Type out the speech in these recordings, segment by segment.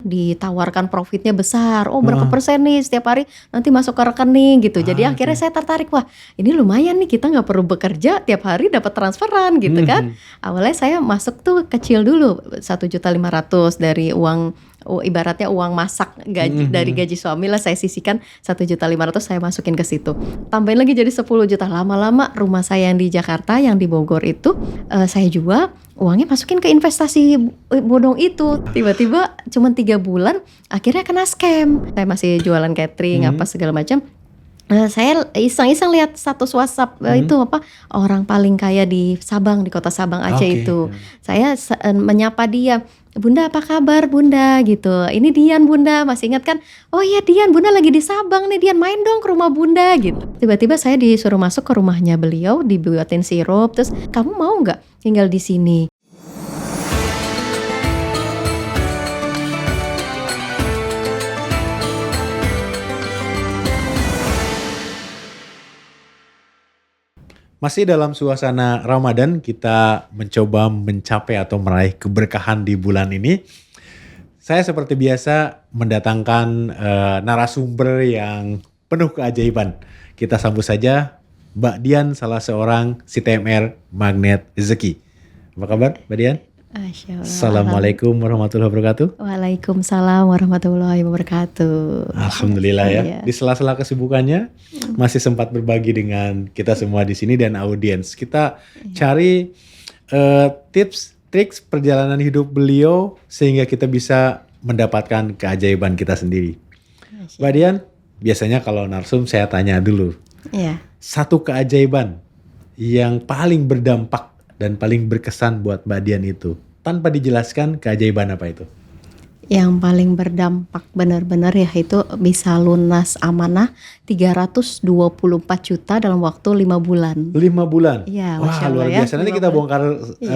ditawarkan profitnya besar. Oh, berapa persen nih setiap hari nanti masuk ke rekening gitu. Jadi akhirnya saya tertarik, wah ini lumayan nih, kita nggak perlu bekerja, tiap hari dapat transferan gitu kan. Awalnya saya masuk tuh kecil dulu, 1.500.000 dari uang, ibaratnya uang masak gaji, dari gaji suami lah saya sisihkan 1.500.000, saya masukin ke situ. Tambahin lagi jadi 10 juta. Lama-lama rumah saya yang di Jakarta, yang di Bogor itu saya jual, uangnya masukin ke investasi bodong itu. Tiba-tiba cuma 3 bulan akhirnya kena scam. Saya masih jualan catering apa segala macam. Saya iseng-iseng lihat status WhatsApp itu apa, orang paling kaya di Sabang, di kota Sabang Aceh itu. Saya menyapa dia, "Bunda apa kabar Bunda?" gitu. "Ini Dian Bunda, masih ingat kan?" "Oh iya Dian, Bunda lagi di Sabang nih Dian, main dong ke rumah Bunda" gitu. Tiba-tiba saya disuruh masuk ke rumahnya beliau, dibuatin sirup, terus "Kamu mau nggak tinggal di sini?" Masih dalam suasana Ramadan, kita mencoba mencapai atau meraih keberkahan di bulan ini. Saya seperti biasa mendatangkan narasumber yang penuh keajaiban. Kita sambut saja Mbak Dian, salah seorang CTMR Magnet Rezeki. Apa kabar Mbak Dian? Masya Allah. Assalamualaikum warahmatullahi wabarakatuh. Waalaikumsalam warahmatullahi wabarakatuh. Alhamdulillah ya. Iya. Di sela-sela kesibukannya masih sempat berbagi dengan kita semua di sini dan audiens. Kita cari tips, trik perjalanan hidup beliau sehingga kita bisa mendapatkan keajaiban kita sendiri. Mbak Dian, biasanya kalau narsum saya tanya dulu. Iya. Satu keajaiban yang paling berdampak dan paling berkesan buat Mbak Dian itu, tanpa dijelaskan keajaiban apa itu? Yang paling berdampak benar-benar ya itu bisa lunas amanah 324 juta dalam waktu 5 bulan. 5 bulan? Iya, Wah, Masya Allah luar ya, biasa. Nanti 5 kita bulan. bongkar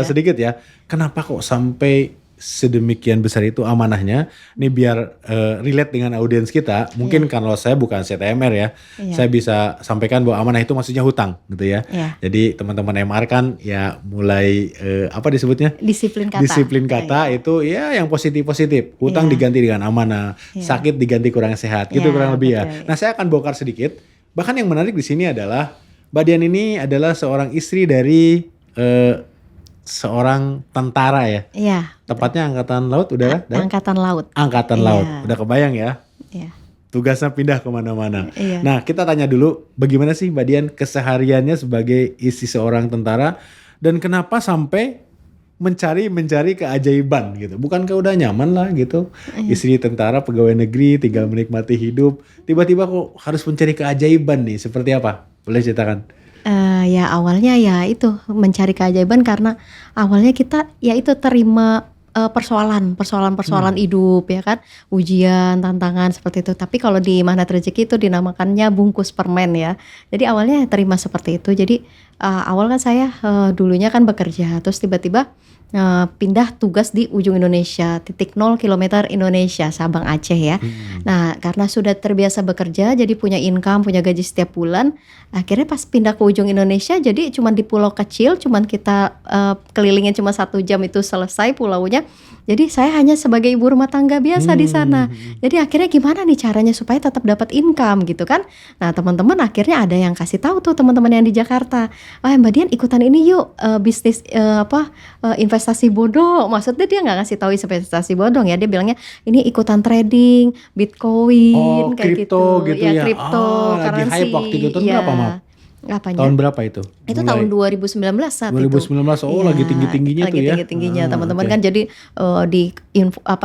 sedikit ya. Kenapa kok sampai sedemikian besar itu amanahnya? Ini biar relate dengan audiens kita. Mungkin kalau saya bukan CTMR ya, saya bisa sampaikan bahwa amanah itu maksudnya hutang gitu ya. Iya. Jadi teman-teman MR kan ya mulai apa disebutnya? Disiplin kata. Disiplin kata itu ya yang positif-positif. Hutang diganti dengan amanah, sakit diganti kurang sehat, gitu kurang lebih ya. betul. Nah, saya akan bongkar sedikit. Bahkan yang menarik di sini adalah Mbak Dian ini adalah seorang istri dari seorang tentara ya. Iya. Tepatnya Angkatan Laut udara? Angkatan Laut. Angkatan Iya. Laut. Udah kebayang ya? Iya. Tugasnya pindah kemana-mana. Iya. Nah, kita tanya dulu bagaimana sih Mbak Dian kesehariannya sebagai istri seorang tentara dan kenapa sampai mencari keajaiban gitu. Bukankah udah nyaman lah gitu. Istri tentara pegawai negeri tinggal menikmati hidup. Tiba-tiba kok harus mencari keajaiban nih. Seperti apa? Boleh ceritakan? Ya awalnya ya itu mencari keajaiban karena awalnya kita ya itu terima persoalan hidup ya kan, ujian, tantangan seperti itu. Tapi kalau di Magnet Rezeki itu dinamakannya bungkus permen ya. Jadi awalnya terima seperti itu. Jadi awal kan saya dulunya kan bekerja, terus tiba-tiba pindah tugas di ujung Indonesia, titik 0 kilometer Indonesia, Sabang Aceh ya. Nah karena sudah terbiasa bekerja, jadi punya income, punya gaji setiap bulan. Akhirnya pas pindah ke ujung Indonesia, jadi cuma di pulau kecil, cuma kita kelilingin cuma 1 jam itu selesai pulaunya. Jadi saya hanya sebagai ibu rumah tangga biasa di sana. Jadi akhirnya gimana nih caranya supaya tetap dapat income gitu kan? Nah teman-teman akhirnya ada yang kasih tahu tuh teman-teman yang di Jakarta, Mbak Dian ikutan ini yuk, bisnis investasi bodong. Maksudnya dia nggak ngasih tahu investasi bodong ya, dia bilangnya ini ikutan trading, Bitcoin kayak kripto gitu ya, kripto, lagi currency. hype waktu itu. Tahun berapa, Maaf? Apanya? Tahun berapa itu? Itu Mulai? tahun 2019 saat 2019, itu. lagi tinggi-tingginya tuh ya. Lagi tinggi-tingginya teman-teman oke. kan, jadi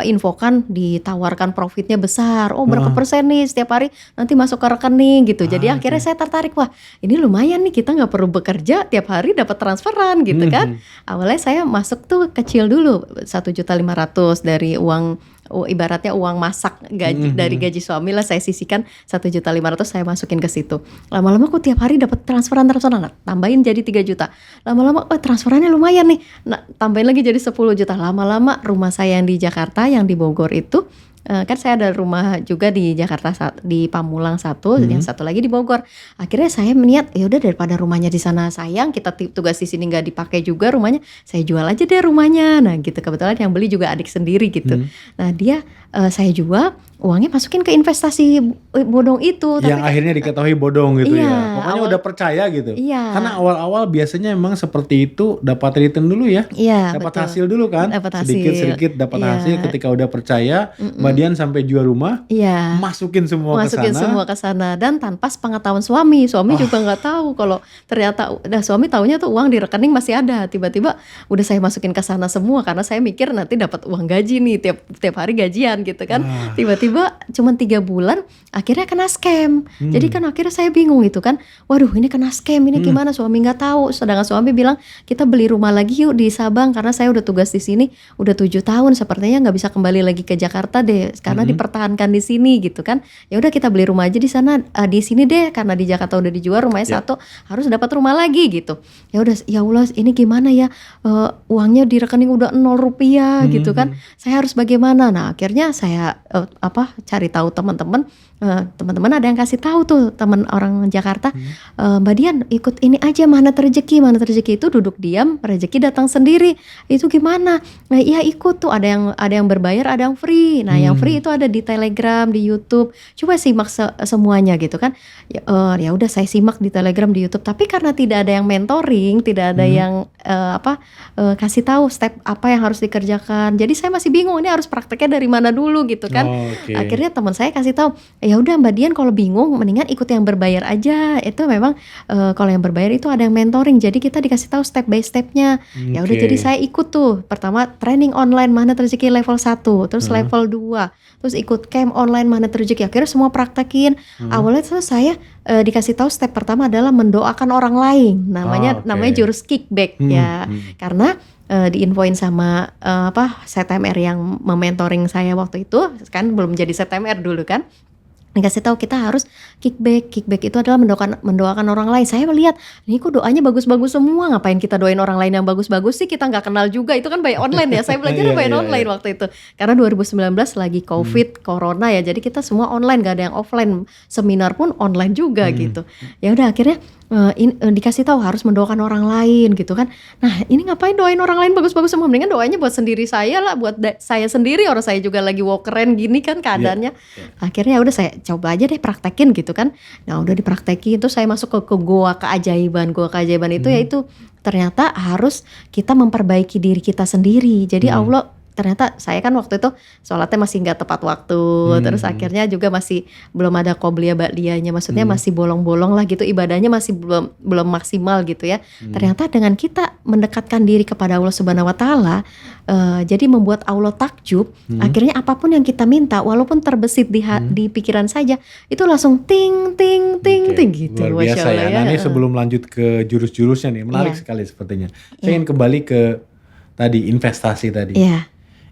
infokan ditawarkan profitnya besar. Oh, berapa persen nih setiap hari nanti masuk ke rekening gitu. Jadi akhirnya saya tertarik, wah ini lumayan nih, kita nggak perlu bekerja, tiap hari dapat transferan gitu kan. Awalnya saya masuk tuh kecil dulu, 1.500.000 dari uang, ibaratnya uang masak gaji, dari gaji suami lah saya sisihkan 1.500.000, saya masukin ke situ. Lama-lama kok tiap hari dapat transferan, nah, tambahin jadi 3 juta. Lama-lama transferannya lumayan nih. Nah, tambahin lagi jadi 10 juta. Lama-lama rumah saya yang di Jakarta, yang di Bogor itu kan saya ada rumah juga di Jakarta, di Pamulang satu, yang satu lagi di Bogor. Akhirnya saya meniat, ya udah daripada rumahnya di sana sayang, kita tugas di sini nggak dipakai juga rumahnya, saya jual aja deh rumahnya. Nah gitu, kebetulan yang beli juga adik sendiri gitu. Nah dia saya jual, uangnya masukin ke investasi bodong itu. Yang akhirnya diketahui bodong gitu Iya, ya. Pokoknya udah percaya gitu. Iya. Karena awal-awal biasanya emang seperti itu, dapat return dulu ya. Iya, Dapat betul. hasil dulu kan. Dapat hasil. Sedikit-sedikit dapat Iya. hasil. Ketika udah percaya, Mbak Dian sampai jual rumah, Iya. masukin semua ke sana dan tanpa sepengetahuan suami. Suami juga nggak tahu kalau ternyata suami taunya tuh uang di rekening masih ada. Tiba-tiba udah saya masukin ke sana semua karena saya mikir nanti dapat uang gaji nih tiap hari gajian gitu kan. Tiba-tiba cuma 3 bulan akhirnya kena scam. Jadi kan akhirnya saya bingung gitu kan. Waduh, ini kena scam, ini gimana? Suami nggak tahu. Sedangkan suami bilang kita beli rumah lagi yuk di Sabang karena saya udah tugas di sini udah 7 tahun. Sepertinya nggak bisa kembali lagi ke Jakarta deh karena dipertahankan di sini gitu kan. Ya udah kita beli rumah aja di sana, di sini deh karena di Jakarta udah dijual rumahnya satu, harus dapat rumah lagi gitu. Ya udah, ya Allah ini gimana ya, uangnya di rekening udah 0 rupiah gitu kan. Saya harus bagaimana? Nah akhirnya saya cari tahu teman-teman. Teman-teman ada yang kasih tahu tuh, teman orang Jakarta, Mbak Dian ikut ini aja Magnet Rezeki itu duduk diam, rezeki datang sendiri. Itu gimana? Nah iya ikut tuh, ada yang berbayar, ada yang free. Nah yang free itu ada di Telegram, di YouTube. Coba simak semuanya gitu kan. Ya udah saya simak di Telegram, di YouTube. Tapi karena tidak ada yang mentoring, tidak ada yang kasih tahu step apa yang harus dikerjakan. Jadi saya masih bingung ini harus prakteknya dari mana dulu gitu kan. Akhirnya teman saya kasih tahu, ya udah Mbak Dian kalau bingung mendingan ikut yang berbayar aja. Itu memang kalau yang berbayar itu ada yang mentoring. Jadi kita dikasih tahu step by stepnya. Ya udah jadi saya ikut tuh. Pertama training online Magnet Rezeki level 1, terus level 2, terus ikut camp online Magnet Rezeki. Akhirnya semua praktekin. Awalnya tuh saya dikasih tahu step pertama adalah mendoakan orang lain. Namanya jurus kickback ya. Karena diinfoin sama CTMR yang mementoring saya waktu itu, kan belum jadi CTMR dulu kan. Dikasih tahu kita harus kickback itu adalah mendoakan orang lain. Saya melihat ini kok doanya bagus-bagus semua, ngapain kita doain orang lain yang bagus-bagus sih, kita nggak kenal juga. Itu kan by online ya, saya belajar by online waktu itu karena 2019 lagi COVID corona ya, jadi kita semua online, nggak ada yang offline. Seminar pun online juga gitu. Ya udah akhirnya dikasih tahu harus mendoakan orang lain gitu kan. Nah ini ngapain doain orang lain bagus-bagus semua, mendingan doanya buat sendiri saya lah, buat saya sendiri, orang saya juga lagi keren gini kan keadaannya. Akhirnya udah saya coba aja deh praktekin gitu kan. Nah udah dipraktekin tuh saya masuk ke goa keajaiban itu yaitu ternyata harus kita memperbaiki diri kita sendiri. Jadi Allah ternyata saya kan waktu itu sholatnya masih nggak tepat waktu, terus akhirnya juga masih belum ada qobliyah ba'diyahnya, maksudnya masih bolong-bolong lah gitu, ibadahnya masih belum maksimal gitu ya. Ternyata dengan kita mendekatkan diri kepada Allah Subhanahu Wa Taala, jadi membuat Allah takjub. Akhirnya apapun yang kita minta, walaupun terbesit di pikiran saja, itu langsung ting ting ting ting gitu. Luar biasa ya. Nah ini sebelum lanjut ke jurus-jurusnya nih, menarik sekali sepertinya. Saya ingin kembali ke tadi investasi tadi.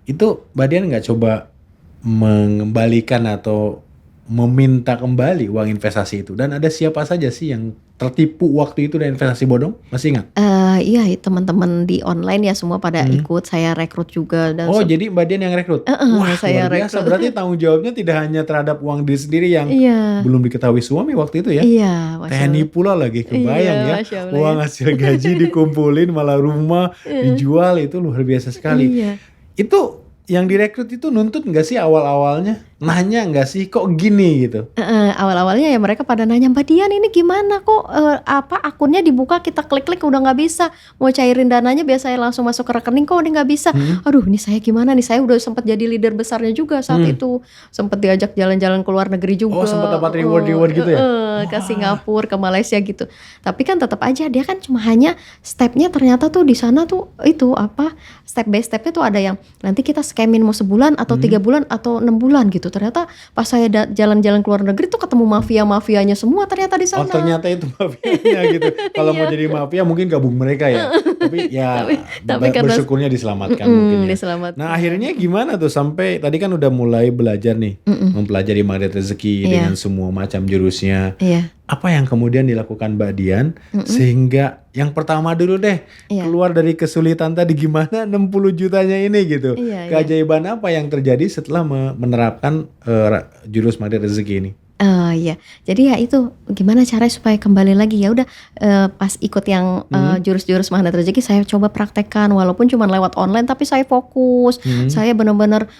Itu Mbak Dian nggak coba mengembalikan atau meminta kembali uang investasi itu? Dan ada siapa saja sih yang tertipu waktu itu dari investasi bodong? Masih ingat? Iya, teman-teman di online ya semua pada ikut, saya rekrut juga. Dan jadi Mbak Dian yang rekrut? Wah, saya luar biasa. rekrut. Berarti tanggung jawabnya tidak hanya terhadap uang diri sendiri yang belum diketahui suami waktu itu ya? Iya, TNI pula lagi, kebayang ya. Uang hasil gaji dikumpulin, malah rumah dijual, itu luar biasa sekali. Itu yang direkrut itu nuntut nggak sih awal-awalnya? Nanya nggak sih kok gini gitu? Awal-awalnya ya mereka pada nanya, Mbak Dian ini gimana kok akunnya dibuka kita klik-klik udah nggak bisa, mau cairin dananya biasanya langsung masuk ke rekening kok udah nggak bisa. Aduh ini saya gimana nih, saya udah sempat jadi leader besarnya juga saat itu, sempat diajak jalan-jalan ke luar negeri juga. Sempat dapat reward gitu ya? Ke Singapura, ke Malaysia gitu. Tapi kan tetap aja dia kan cuma hanya stepnya, ternyata tuh di sana tuh itu step by stepnya tuh ada yang nanti kita scamin mau sebulan atau 3 bulan atau 6 bulan gitu. Ternyata pas saya jalan-jalan ke luar negeri tuh ketemu mafia-mafianya semua ternyata di sana. Ternyata itu mafianya gitu. Kalau mau jadi mafia mungkin gabung mereka ya. Tapi ya tapi bersyukurnya diselamatkan mungkin ya. Nah akhirnya gimana tuh sampai tadi kan udah mulai belajar nih, mempelajari Magnet Rezeki dengan semua macam jurusnya. apa yang kemudian dilakukan Mbak Dian Mm-mm. sehingga yang pertama dulu deh Iya. keluar dari kesulitan tadi gimana 60 jutanya ini gitu. Iya, iya. Keajaiban apa yang terjadi setelah menerapkan jurus magnet rezeki ini? Iya, jadi ya itu gimana caranya supaya kembali lagi ya udah pas ikut yang jurus-jurus magnet rezeki saya coba praktekkan walaupun cuma lewat online tapi saya fokus, saya benar-benar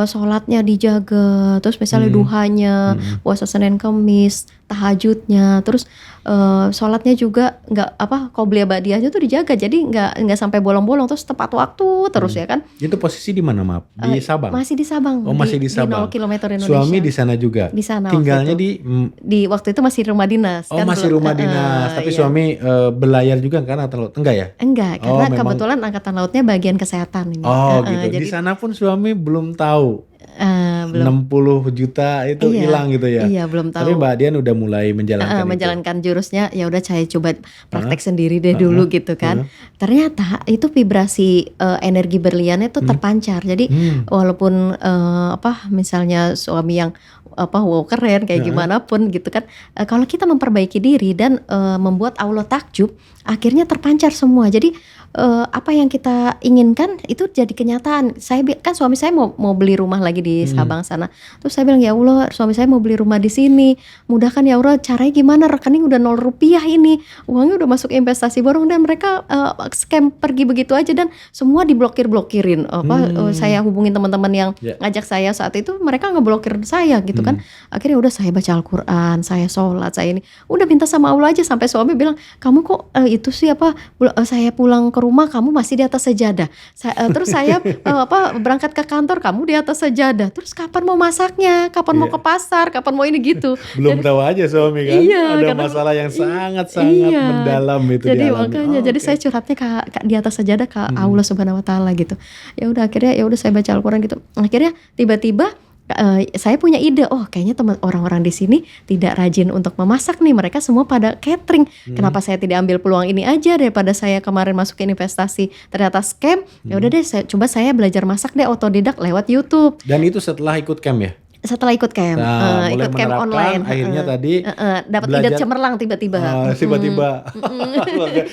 sholatnya dijaga, terus misalnya duhanya, puasa Senin Kemis, tahajudnya, terus sholatnya juga nggak qobliyah ba'diyahnya tuh dijaga jadi nggak sampai bolong-bolong terus tepat waktu terus ya kan. Itu posisi di mana maaf? Di Sabang? Masih di Sabang. Oh masih di Sabang. 0 kilometer Indonesia. Suami di sana juga? Di sana. Tinggalnya di waktu itu masih rumah dinas. Oh masih rumah dinas, tapi iya. suami berlayar juga kan angkatan laut? Enggak ya? Enggak, Oh, karena memang. kebetulan angkatan lautnya bagian kesehatan ini. Oh gitu, Jadi di sana pun suami belum tahu belum 60 juta itu Iya, hilang gitu ya? Iya, belum tahu. Tapi Mbak Dian udah mulai menjalankan itu? Menjalankan jurusnya, ya udah saya coba praktek sendiri deh dulu gitu kan. Ternyata itu vibrasi energi berliannya tuh terpancar. Jadi walaupun misalnya suami yang wow keren kayak gimana pun gitu kan, kalau kita memperbaiki diri dan membuat Allah takjub, akhirnya terpancar semua. Jadi apa yang kita inginkan itu jadi kenyataan. Saya kan suami saya mau beli rumah lagi di Sabang sana. Terus saya bilang, ya Allah, suami saya mau beli rumah di sini. Mudahkan ya Allah, caranya gimana? Rekening udah 0 rupiah ini. Uangnya udah masuk investasi borong dan mereka scam pergi begitu aja dan semua diblokir-blokirin. Saya hubungin teman-teman yang ngajak saya saat itu, mereka ngeblokir saya gitu kan. Akhirnya udah saya baca Al-Qur'an, saya sholat, saya ini. Udah minta sama Allah aja sampai suami bilang, "Kamu kok itu sih saya pulang ke rumah kamu masih di atas sejadah. Terus saya berangkat ke kantor kamu di atas sejadah. Terus kapan mau masaknya? Kapan mau ke pasar? Kapan mau ini gitu?" Belum tahu aja suami kan. Iya, ada karena masalah yang sangat-sangat mendalam itu jadi dialami. makanya jadi saya curhatnya di atas sejadah ke Allah Subhanahu Wa Taala gitu. Ya udah akhirnya saya baca Al-Qur'an gitu. Akhirnya tiba-tiba saya punya ide, kayaknya teman orang-orang di sini tidak rajin untuk memasak nih, mereka semua pada catering. Kenapa saya tidak ambil peluang ini aja daripada saya kemarin masukin investasi ternyata scam? Ya udah deh, saya belajar masak deh otodidak lewat YouTube. Dan itu setelah ikut camp ya? Setelah ikut camp, Nah, mulai ikut camp menerapkan, online, akhirnya tadi dapat ide belajar- cemerlang tiba-tiba. Tiba-tiba.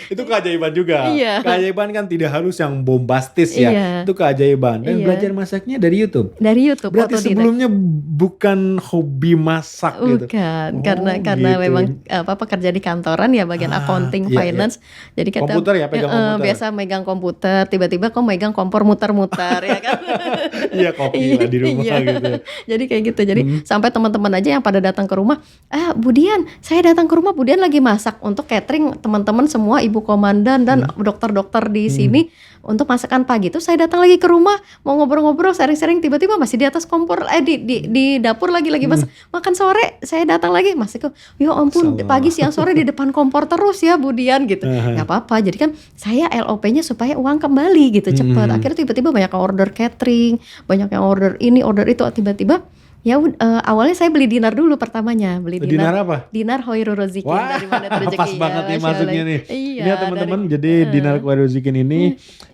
Itu keajaiban juga. Iya. Keajaiban kan tidak harus yang bombastis ya. Iya. Itu keajaiban. Dan Iya. belajar masaknya dari YouTube. Dari YouTube. Berarti otodidak. sebelumnya bukan hobi masak gitu. Bukan, Oh, karena gitu. memang pekerja di kantoran ya bagian accounting, iya, finance. Jadi kita Komputer ya, pegang komputer. biasa megang komputer, tiba-tiba kok megang kompor muter-muter ya kan. Iya, kopi lah di rumah Iya. gitu. Jadi kayak gitu. Jadi sampai teman-teman aja yang pada datang ke rumah, Bu Dian, saya datang ke rumah Bu Dian lagi masak untuk catering teman-teman semua, ibu komandan dan dokter-dokter di sini untuk masakan pagi. Terus saya datang lagi ke rumah mau ngobrol-ngobrol, sharing-sharing, tiba-tiba masih di atas kompor di dapur lagi masak. Makan sore saya datang lagi masih ya ampun, pagi siang sore di depan kompor terus ya Bu Dian gitu. Gak apa-apa. Jadi kan saya LOP-nya supaya uang kembali gitu cepat. Akhirnya tiba-tiba banyak yang order catering, banyak yang order ini, order itu, tiba-tiba ya awalnya saya beli dinar dulu pertamanya, beli Dinar apa? Dinar Khairul Razikin. Wah, dari mana rezeki. pas banget nih Masya masuknya Allah. nih. Iya, Ini ya teman-teman, jadi dinar Khairul Razikin ini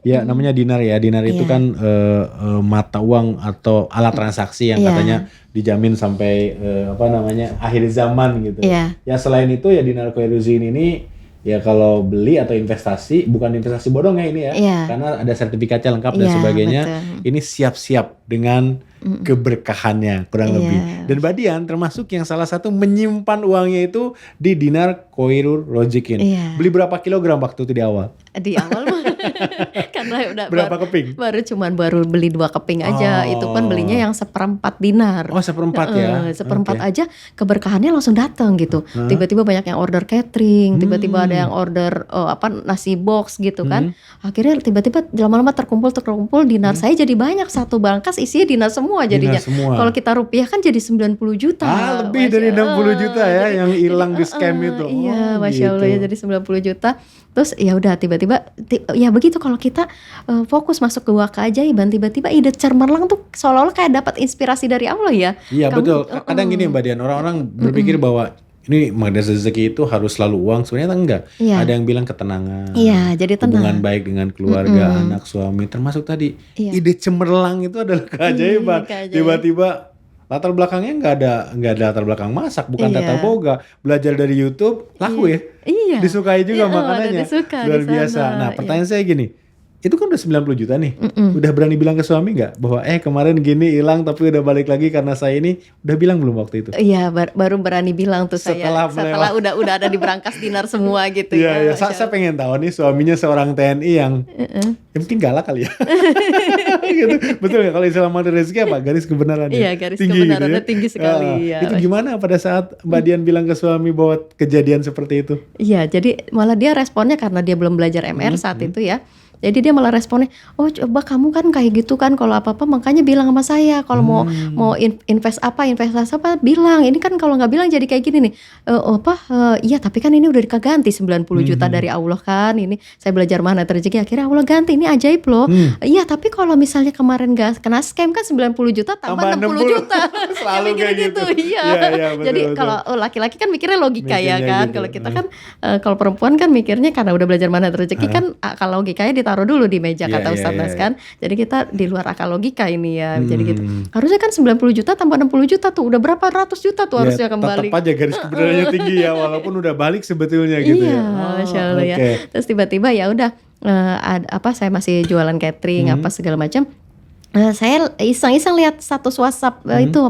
ya namanya dinar ya. Dinar itu Iya. kan mata uang atau alat transaksi yang Iya. katanya dijamin sampai akhir zaman gitu. Iya. Ya selain itu ya dinar Khairul Razikin ini ya kalau beli atau investasi, bukan investasi bodong ya ini ya. Iya. Karena ada sertifikatnya lengkap dan Iya, sebagainya. betul. Ini siap-siap dengan keberkahannya kurang Iya. lebih. Dan Mbak Dian termasuk yang salah satu menyimpan uangnya itu di dinar Khairul Razikin. Iya. Beli berapa kilogram waktu itu di awal? Di awal mah karena udah Berapa keping? baru beli 2 keping aja. Oh. Itu pun belinya yang 1/4 dinar. Oh, 1/4 ya. 1/4 Oke. aja keberkahannya langsung datang gitu. Tiba-tiba banyak yang order catering, tiba-tiba ada yang order nasi box gitu kan. Akhirnya tiba-tiba lama-lama terkumpul dinar saya jadi banyak, satu berangkas isinya dinar semua jadinya. Dinar semua. Kalau kita rupiah kan jadi 90 juta. Lebih dari 60 juta ya Jadi- yang hilang di jadi, scam itu. Iya, Oh, Masya Allah gitu. ya, jadi 90 juta. Terus ya udah tiba-tiba ya begitu kalau kita fokus masuk ke keajaiban, tiba-tiba ide cemerlang tuh seolah-olah kayak dapat inspirasi dari Allah ya. Iya Kamu- betul. Kadang gini Mbak Dian, orang-orang berpikir bahwa ini magnet rezeki itu harus selalu uang. Sebenarnya enggak. Iya. Ada yang bilang ketenangan. Iya, jadi tenang. Hubungan baik dengan keluarga, anak, suami. Termasuk tadi Iya. ide cemerlang itu adalah keajaiban. Keajaiban. Tiba-tiba latar belakangnya nggak ada latar belakang masak, bukan tata Iya. boga, belajar dari YouTube laku ya, Iya. disukai juga Iya, ada makanannya, disuka luar di biasa. sana. Nah Iya. pertanyaan saya gini, itu kan udah 90 juta nih, udah berani bilang ke suami nggak bahwa kemarin gini hilang tapi udah balik lagi karena saya ini, udah bilang belum waktu itu? Iya, baru berani bilang tuh Setelah setelah udah ada di berangkas dinar semua gitu Iya, ya. iya. Masya Saya pengen tahu nih suaminya seorang TNI yang mungkin galak kali ya. Gitu. Betul nggak? Kalau Islam ada rezeki apa? Garis kebenarannya Iya, garis tinggi kebenarannya gitu ya. tinggi sekali, ya. Itu gimana pada saat Mbak Dian bilang ke suami bahwa kejadian seperti itu? Iya, jadi malah dia responnya karena dia belum belajar MR saat itu ya. Jadi dia malah responnya, oh coba kamu kan kayak gitu kan kalau apa-apa makanya bilang sama saya kalau mau investasi apa bilang. Ini kan kalau nggak bilang jadi kayak gini nih. Iya tapi kan ini udah dikaganti 90 juta dari Allah kan. Ini saya belajar mana rezeki akhirnya Allah ganti. Ini ajaib loh. Iya tapi kalau misalnya kemarin nggak kena scam kan 90 juta tambah 60 juta. Selalu Dia kayak mikir gitu. Iya. Iya, betul, Jadi betul. kalau laki-laki kan mikirnya logika ya Mikirnya kan. gitu. Kalau kita kan kalau perempuan kan mikirnya karena udah belajar mana rezeki kan kalau logikanya ditaruh dulu di meja Iya, kata iya, Ustaz iya, Nas iya. kan. Jadi kita di luar akal logika ini ya. Jadi gitu. Harusnya kan 90 juta tambah 60 juta tuh udah berapa ratus juta tuh Ya, harusnya kembali. tetap aja garis kebenarannya tinggi ya walaupun udah balik sebetulnya gitu Iya, ya. Masya Allah ya. Oke. Terus tiba-tiba ya udah saya masih jualan catering apa segala macam. Saya iseng-iseng lihat status WhatsApp itu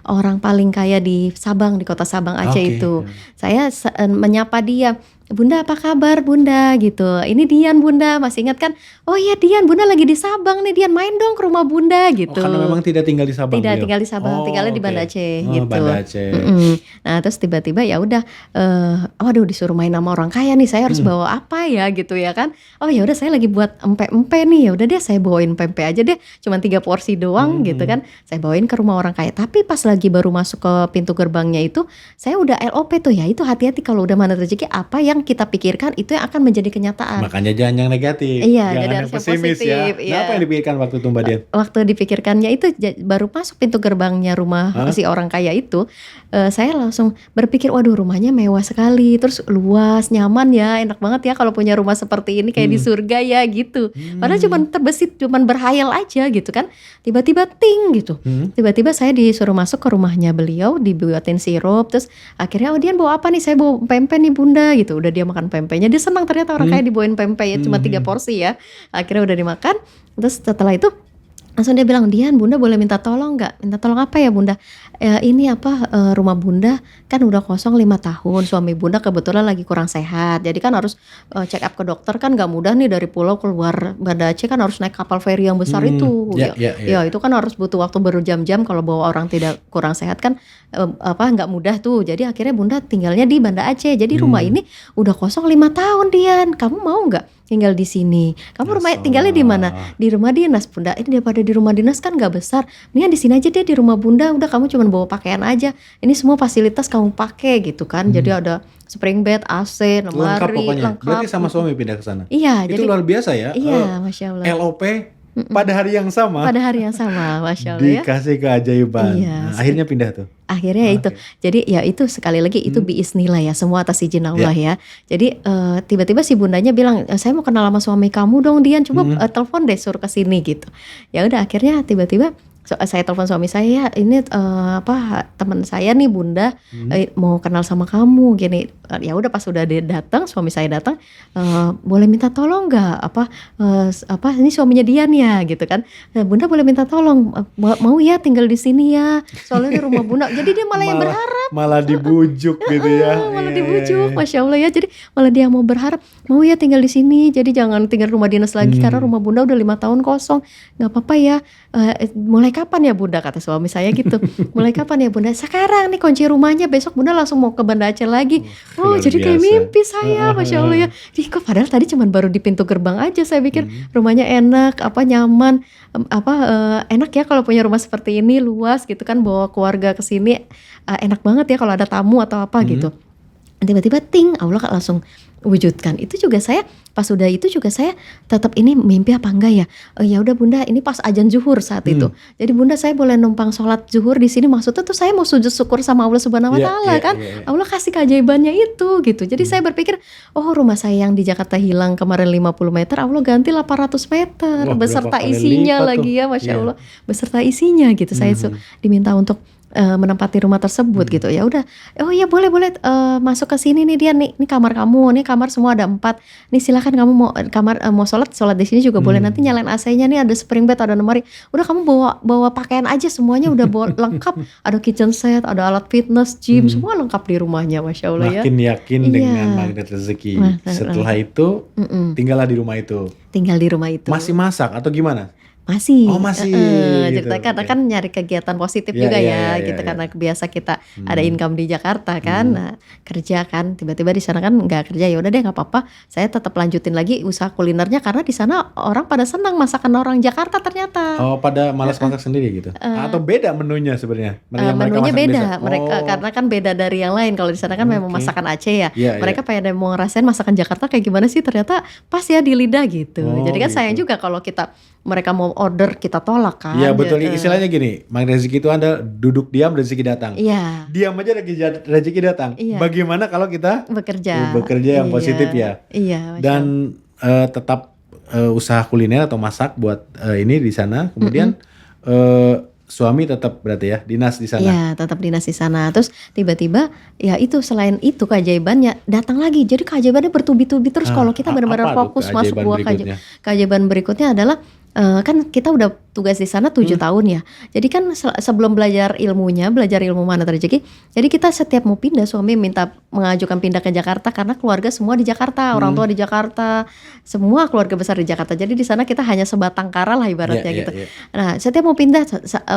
orang paling kaya di Sabang, di kota Sabang Aceh Oke. itu. Saya menyapa dia, Bunda apa kabar Bunda gitu. Ini Dian Bunda, masih ingat kan? Oh iya Dian, Bunda lagi di Sabang nih, Dian main dong ke rumah Bunda gitu. Oh, karena memang tidak tinggal di Sabang. Tidak beliau? tinggal di Sabang, tinggalnya di oke. Banda Aceh Oh, gitu. Banda Aceh. Nah terus tiba-tiba ya udah, waduh disuruh main sama orang kaya nih, saya harus bawa apa ya gitu ya kan? Oh ya udah saya lagi buat empe-empe nih, ya udah deh saya bawain pempe aja deh, cuma 3 porsi doang gitu kan. Saya bawain ke rumah orang kaya. Tapi pas lagi baru masuk ke pintu gerbangnya itu, saya udah LOP tuh ya itu hati-hati kalau udah mana rezeki apa yang kita pikirkan itu yang akan menjadi kenyataan. Makanya jangan yang negatif. Iya, jangan jadi yang harus yang pesimis ya. positif, Nah, iya. apa yang dipikirkan waktu itu Mbak Dian? Waktu dipikirkannya itu baru masuk pintu gerbangnya rumah si orang kaya itu, saya langsung berpikir waduh rumahnya mewah sekali, terus luas, nyaman ya, enak banget ya kalau punya rumah seperti ini kayak di surga ya gitu. Padahal cuman terbesit, cuman berhayal aja gitu kan. Tiba-tiba ting gitu. Tiba-tiba saya disuruh masuk ke rumahnya beliau, dibuatin sirup, terus akhirnya oh Dian bawa apa nih? Saya bawa pempek nih Bunda gitu. Udah dia makan pempeknya, dia senang ternyata orang kaya dibawain pempek ya cuma 3 porsi ya. Akhirnya udah dimakan. Terus setelah itu langsung dia bilang, Dian Bunda boleh minta tolong nggak? Minta tolong apa ya Bunda? Ini rumah Bunda kan udah kosong 5 tahun. Suami Bunda kebetulan lagi kurang sehat. Jadi kan harus check up ke dokter kan nggak mudah nih dari pulau keluar Banda Aceh kan harus naik kapal feri yang besar itu. Ya. Ya itu kan harus butuh waktu berjam-jam kalau bawa orang tidak kurang sehat kan nggak mudah tuh. Jadi akhirnya Bunda tinggalnya di Banda Aceh. Jadi rumah ini udah kosong 5 tahun Dian. Kamu mau nggak tinggal di sini? Kamu rumah tinggalnya di mana? Di rumah dinas Bunda. Ini daripada di rumah dinas kan nggak besar. Mendingan di sini aja deh di rumah Bunda. Udah kamu cuma bawa pakaian aja. Ini semua fasilitas kamu pakai gitu kan. Jadi ada spring bed, AC, Lengkap lemari, pokoknya. lengkap. Berarti sama suami pindah ke sana. Iya, Itu jadi luar biasa ya. iya, Masya Allah. LOP pada hari yang sama Pada hari yang sama, Masya Allah ya. dikasih keajaiban. Iya, Nah, akhirnya pindah tuh. Akhirnya itu, jadi ya itu sekali lagi itu biiznillah ya, semua atas izin Allah ya. Jadi tiba-tiba si bundanya bilang, saya mau kenal sama suami kamu dong Dian, coba telepon deh suruh ke sini gitu. Ya udah akhirnya tiba-tiba saya telepon suami saya, ini teman saya nih Bunda mau kenal sama kamu gini. Ya udah pas udah dia datang, suami saya datang, boleh minta tolong nggak? Ini suaminya Dian ya gitu kan. Bunda boleh minta tolong, mau ya tinggal di sini ya. Soalnya di rumah Bunda. Jadi dia malah yang berharap. Malah dibujuk gitu ya. Malah Iya, dibujuk, iya. Masya Allah ya. Jadi malah dia mau berharap, mau ya tinggal di sini. Jadi jangan tinggal rumah dinas lagi karena rumah Bunda udah 5 tahun kosong. Nggak apa-apa ya. Mulai kapan ya Bunda, kata suami saya gitu. Mulai kapan ya Bunda? Sekarang nih kunci rumahnya, besok Bunda langsung mau ke Banda Aceh lagi. Oh luar jadi kayak biasa. mimpi saya, Masya Allah ya. Ih, kok padahal tadi cuman baru di pintu gerbang aja saya pikir rumahnya enak, nyaman, enak ya kalau punya rumah seperti ini luas gitu kan, bawa keluarga ke sini enak banget ya kalau ada tamu atau apa gitu. Tiba-tiba ting, Allah langsung wujudkan. Itu juga saya pas udah itu juga saya tetap ini mimpi apa enggak ya? Ya udah Bunda, ini pas azan zuhur saat itu. Jadi Bunda saya boleh numpang sholat zuhur di sini, maksudnya tuh saya mau sujud syukur sama Allah Subhanahu wa taala kan. Allah kasih keajaibannya itu gitu. Jadi saya berpikir, oh rumah saya yang di Jakarta hilang kemarin 50 meter, Allah ganti 800 meter Wah, beserta berapa kali isinya lipat lagi tuh. ya, Masya Iya. Allah. Beserta isinya gitu. Saya diminta untuk menempati rumah tersebut gitu. Ya udah, oh iya boleh masuk ke sini nih dia nih, ini kamar kamu, nih kamar semua ada 4. Nih silakan kamu mau mau sholat di sini juga boleh. Nanti nyalain AC-nya nih, ada spring bed, ada lemari. Udah kamu bawa pakaian aja, semuanya udah bawa lengkap. Ada kitchen set, ada alat fitness, gym, semua lengkap di rumahnya, Masya Allah ya. Makin yakin Iya. dengan magnet rezeki. Setelah itu tinggallah di rumah itu. Tinggal di rumah itu. Masih masak atau gimana? Masih. Oh, masih, gitu, Cerita karena oke. kan nyari kegiatan positif Iya, juga iya, ya, iya, gitu iya. karena biasa kita ada income di Jakarta kan, nah kerja kan, tiba-tiba di sana kan nggak kerja, ya udah deh nggak apa-apa, saya tetap lanjutin lagi usaha kulinernya karena di sana orang pada senang masakan orang Jakarta ternyata. Oh, pada malas masak sendiri gitu? Atau beda menunya sebenarnya? Yang mereka Menunya masak beda, biasa? mereka Oh, karena kan beda dari yang lain. Kalau di sana kan memang Oke. masakan Aceh ya. Iya, Mereka pengen mau ngerasain masakan Jakarta kayak gimana sih, ternyata pas ya di lidah gitu. Oh, Jadi kan sayang gitu. juga kalau mereka mau order kita tolak kan. Iya betul, istilahnya gini, magnet rezeki itu anda duduk diam, rezeki datang. Iya, Diam aja rezeki datang. Iya. Bagaimana kalau kita bekerja. bekerja yang positif ya? Iya, Masya Allah. Dan tetap usaha kuliner atau masak buat ini di sana. Kemudian suami tetap berarti ya dinas di sana. Iya, tetap dinas di sana. Terus tiba-tiba ya itu, selain itu keajaibannya datang lagi. Jadi keajaibannya bertubi-tubi terus kalau kita benar-benar apa tuh fokus masuk keajaiban buah berikutnya? keajaiban berikutnya adalah kan kita udah tugas di sana 7 tahun ya. Jadi kan sebelum belajar ilmu mana rezeki. Jadi kita setiap mau pindah, suami minta mengajukan pindah ke Jakarta karena keluarga semua di Jakarta, orang tua di Jakarta, semua keluarga besar di Jakarta. Jadi di sana kita hanya sebatang kara lah ibaratnya Iya, gitu. iya. Nah, setiap mau pindah,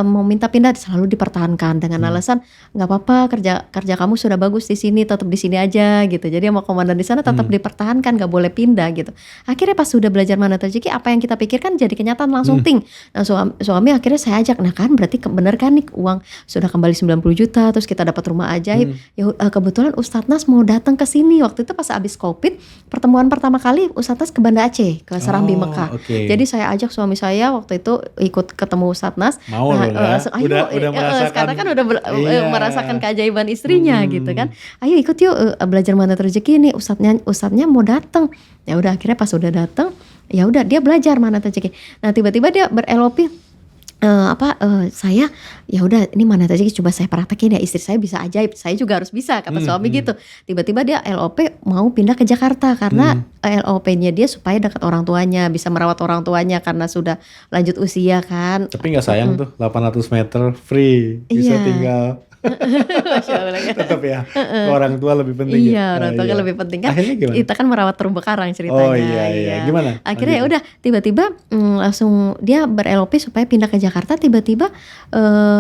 mau minta pindah selalu dipertahankan dengan alasan nggak apa-apa, kerja kamu sudah bagus di sini, tetap di sini aja gitu. Jadi sama komandan di sana tetap dipertahankan, nggak boleh pindah gitu. Akhirnya pas sudah belajar mana rezeki, apa yang kita pikirkan jadi kenyataan langsung ting. Nah, suami akhirnya saya ajak, nah kan berarti bener kan nih uang sudah kembali 90 juta, terus kita dapat rumah ajaib. Ya kebetulan Ustadz Nas mau datang ke sini waktu itu pas abis Covid, pertemuan pertama kali Ustadz Nas ke Banda Aceh, ke Serambi Oh, Mekah. oke. Jadi saya ajak suami saya waktu itu ikut ketemu Ustadz Nas. Mau loh, ya? Langsung, ayo, Udah merasakan. sekarang kan udah Iya. merasakan keajaiban istrinya gitu kan. Ayo ikut yuk belajar mana rezeki nih, ustadznya mau datang. Ya udah akhirnya pas udah datang, ya udah dia belajar mana rezeki. Nah tiba-tiba dia ber-LOP, saya ya udah ini mana rezeki coba saya praktekin ya, istri saya bisa ajaib, saya juga harus bisa kata suami gitu. Tiba-tiba dia LOP mau pindah ke Jakarta karena LOP-nya dia supaya dekat orang tuanya, bisa merawat orang tuanya karena sudah lanjut usia kan. Tapi nggak sayang tuh 800 meter free bisa Iya. tinggal. Masya Allah ya. Tetap ya. Ke orang tua lebih penting Iya, ya. orang tua kan Iya. lebih penting kan. Akhirnya gimana? Kita kan merawat terumbu karang ceritanya. Oh iya. Gimana? Akhirnya ya udah tiba-tiba langsung dia ber-LOP supaya pindah ke Jakarta. Tiba-tiba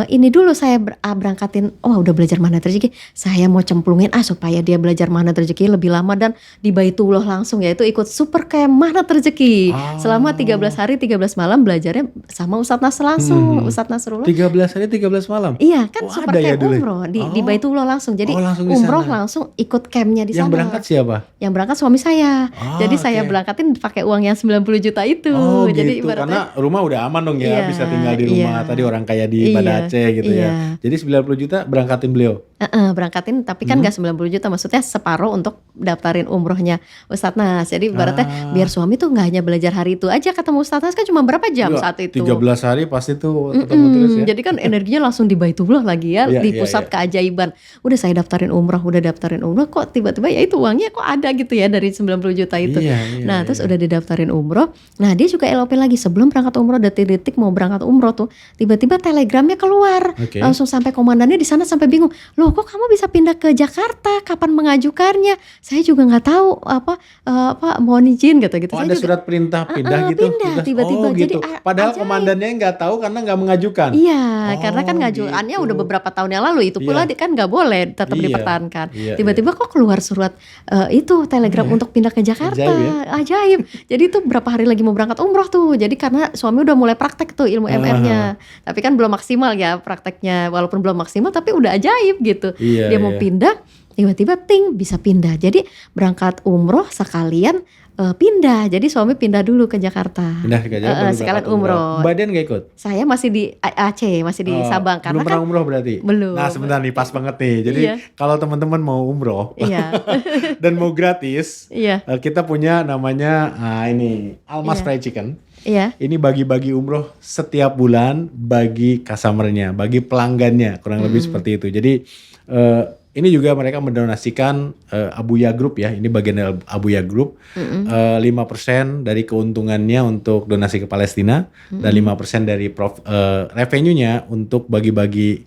ini dulu saya berangkatin. Oh udah belajar mana rezeki. Saya mau cemplungin supaya dia belajar mana rezeki lebih lama dan di Baitullah langsung, yaitu ikut super camp mana rezeki. Selama 13 hari 13 malam belajarnya sama Ustadz Nas langsung. Ustadz Nasrullah. 13 hari 13 malam. Iya kan, Oh, super ada ya camp dulu ya? umroh di Baitullah langsung. Jadi langsung di umroh sana. langsung ikut campnya di Yang sana. berangkat siapa? Yang berangkat suami saya. Jadi saya oke. berangkatin pakai uang yang 90 juta itu. Oh Jadi gitu, ibaratnya karena rumah udah aman dong ya, Iya, bisa tinggal di rumah. iya. Tadi orang kaya di Banda Iya, Aceh gitu iya. ya. Jadi 90 juta berangkatin beliau. berangkatin, tapi kan nggak 90 juta, maksudnya separuh untuk daftarin umrohnya Ustadz Nas. Jadi ibaratnya biar suami tuh nggak hanya belajar hari itu aja ketemu Ustadz Nas, kan cuma berapa jam Iya, saat itu. 13 hari pasti tuh ketemu terus ya. Jadi kan energinya langsung di Baitullah lagi ya, Iya, di iya, pusat iya. keajaiban. Udah saya daftarin umroh, kok tiba-tiba ya itu uangnya kok ada gitu ya dari 90 juta itu. Iya, Nah terus udah didaftarin umroh. Nah dia juga LOP lagi sebelum berangkat umroh, detik-detik mau berangkat umroh tuh, tiba-tiba telegramnya keluar. Oke. Langsung sampai komandannya di sana sampai bingung. Loh kok kamu bisa pindah ke Jakarta? Kapan mengajukannya? Saya juga nggak tahu apa mohon izin gitu. Oh Saya ada juga, surat perintah pindah gitu? pindah, Tugas- tiba-tiba. Oh Jadi, gitu. Padahal ajaib. komandannya nggak tahu karena nggak mengajukan. Iya, Oh, karena kan ngajukannya gitu. udah beberapa tahun yang lalu, itu pula Iya. kan nggak boleh, tetap Iya, dipertahankan. iya, Tiba-tiba kok keluar surat itu telegram untuk pindah ke Jakarta. Ajaib ya. Ajaib. Jadi itu berapa hari lagi mau berangkat umroh tuh. Jadi karena suami udah mulai praktek tuh ilmu MR-nya. Tapi kan belum maksimal ya prakteknya, walaupun belum maksimal tapi udah ajaib gitu. Iya, Dia mau iya. pindah, tiba-tiba ting bisa pindah. Jadi berangkat umroh sekalian pindah. Jadi suami pindah dulu ke Jakarta. Pindah ke Jakarta baru sekalian berangkat umroh. Mbak Dian nggak ikut? Saya masih di Aceh, masih di Oh, Sabang karena belum kan pernah umroh berarti? belum. Nah sebentar nih, pas banget nih. Jadi Iya. kalau teman-teman mau umroh iya, dan mau gratis, iya. kita punya namanya ini Almas Iya. Fried Chicken. Iya. Ini bagi-bagi umroh setiap bulan bagi customer-nya, bagi pelanggannya, kurang lebih seperti itu. Jadi ini juga mereka mendonasikan Abuya Group ya, ini bagian dari Abuya Group. 5% dari keuntungannya untuk donasi ke Palestina dan 5% dari revenue-nya untuk bagi-bagi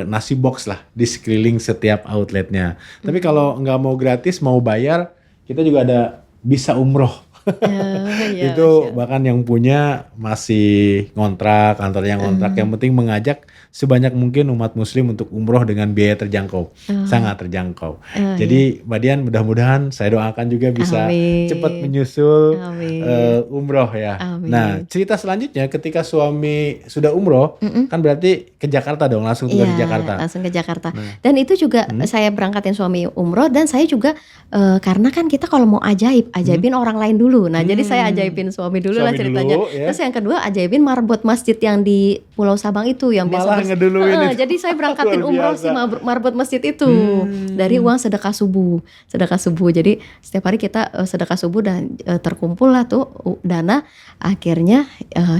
nasi box lah di sekeliling setiap outletnya. Tapi kalau nggak mau gratis, mau bayar, kita juga ada bisa umroh. Iya, Itu Masya. bahkan yang punya masih ngontrak, kantornya ngontrak. Yang penting mengajak sebanyak mungkin umat muslim untuk umroh dengan biaya terjangkau. Sangat terjangkau. Jadi Mbak Dian, mudah-mudahan saya doakan juga bisa Amin. cepat menyusul Amin. umroh ya. Amin. Nah, cerita selanjutnya ketika suami sudah umroh, kan berarti ke Jakarta dong, langsung tugas di Iya, Jakarta. langsung ke Jakarta. Dan itu juga saya berangkatin suami umroh dan saya juga karena kan kita kalau mau ajaibin orang lain dulu. Nah, jadi saya ajaibin suami dulu lah Suami ceritanya. dulu, ya. Terus yang kedua ajaibin marbot masjid yang di Pulau Sabang itu yang Malah biasa ngeduluin itu. jadi saya berangkatin Luar umroh biasa. si marbot masjid itu dari uang sedekah subuh. Sedekah subuh. Jadi setiap hari kita sedekah subuh dan terkumpul lah tuh dana, akhirnya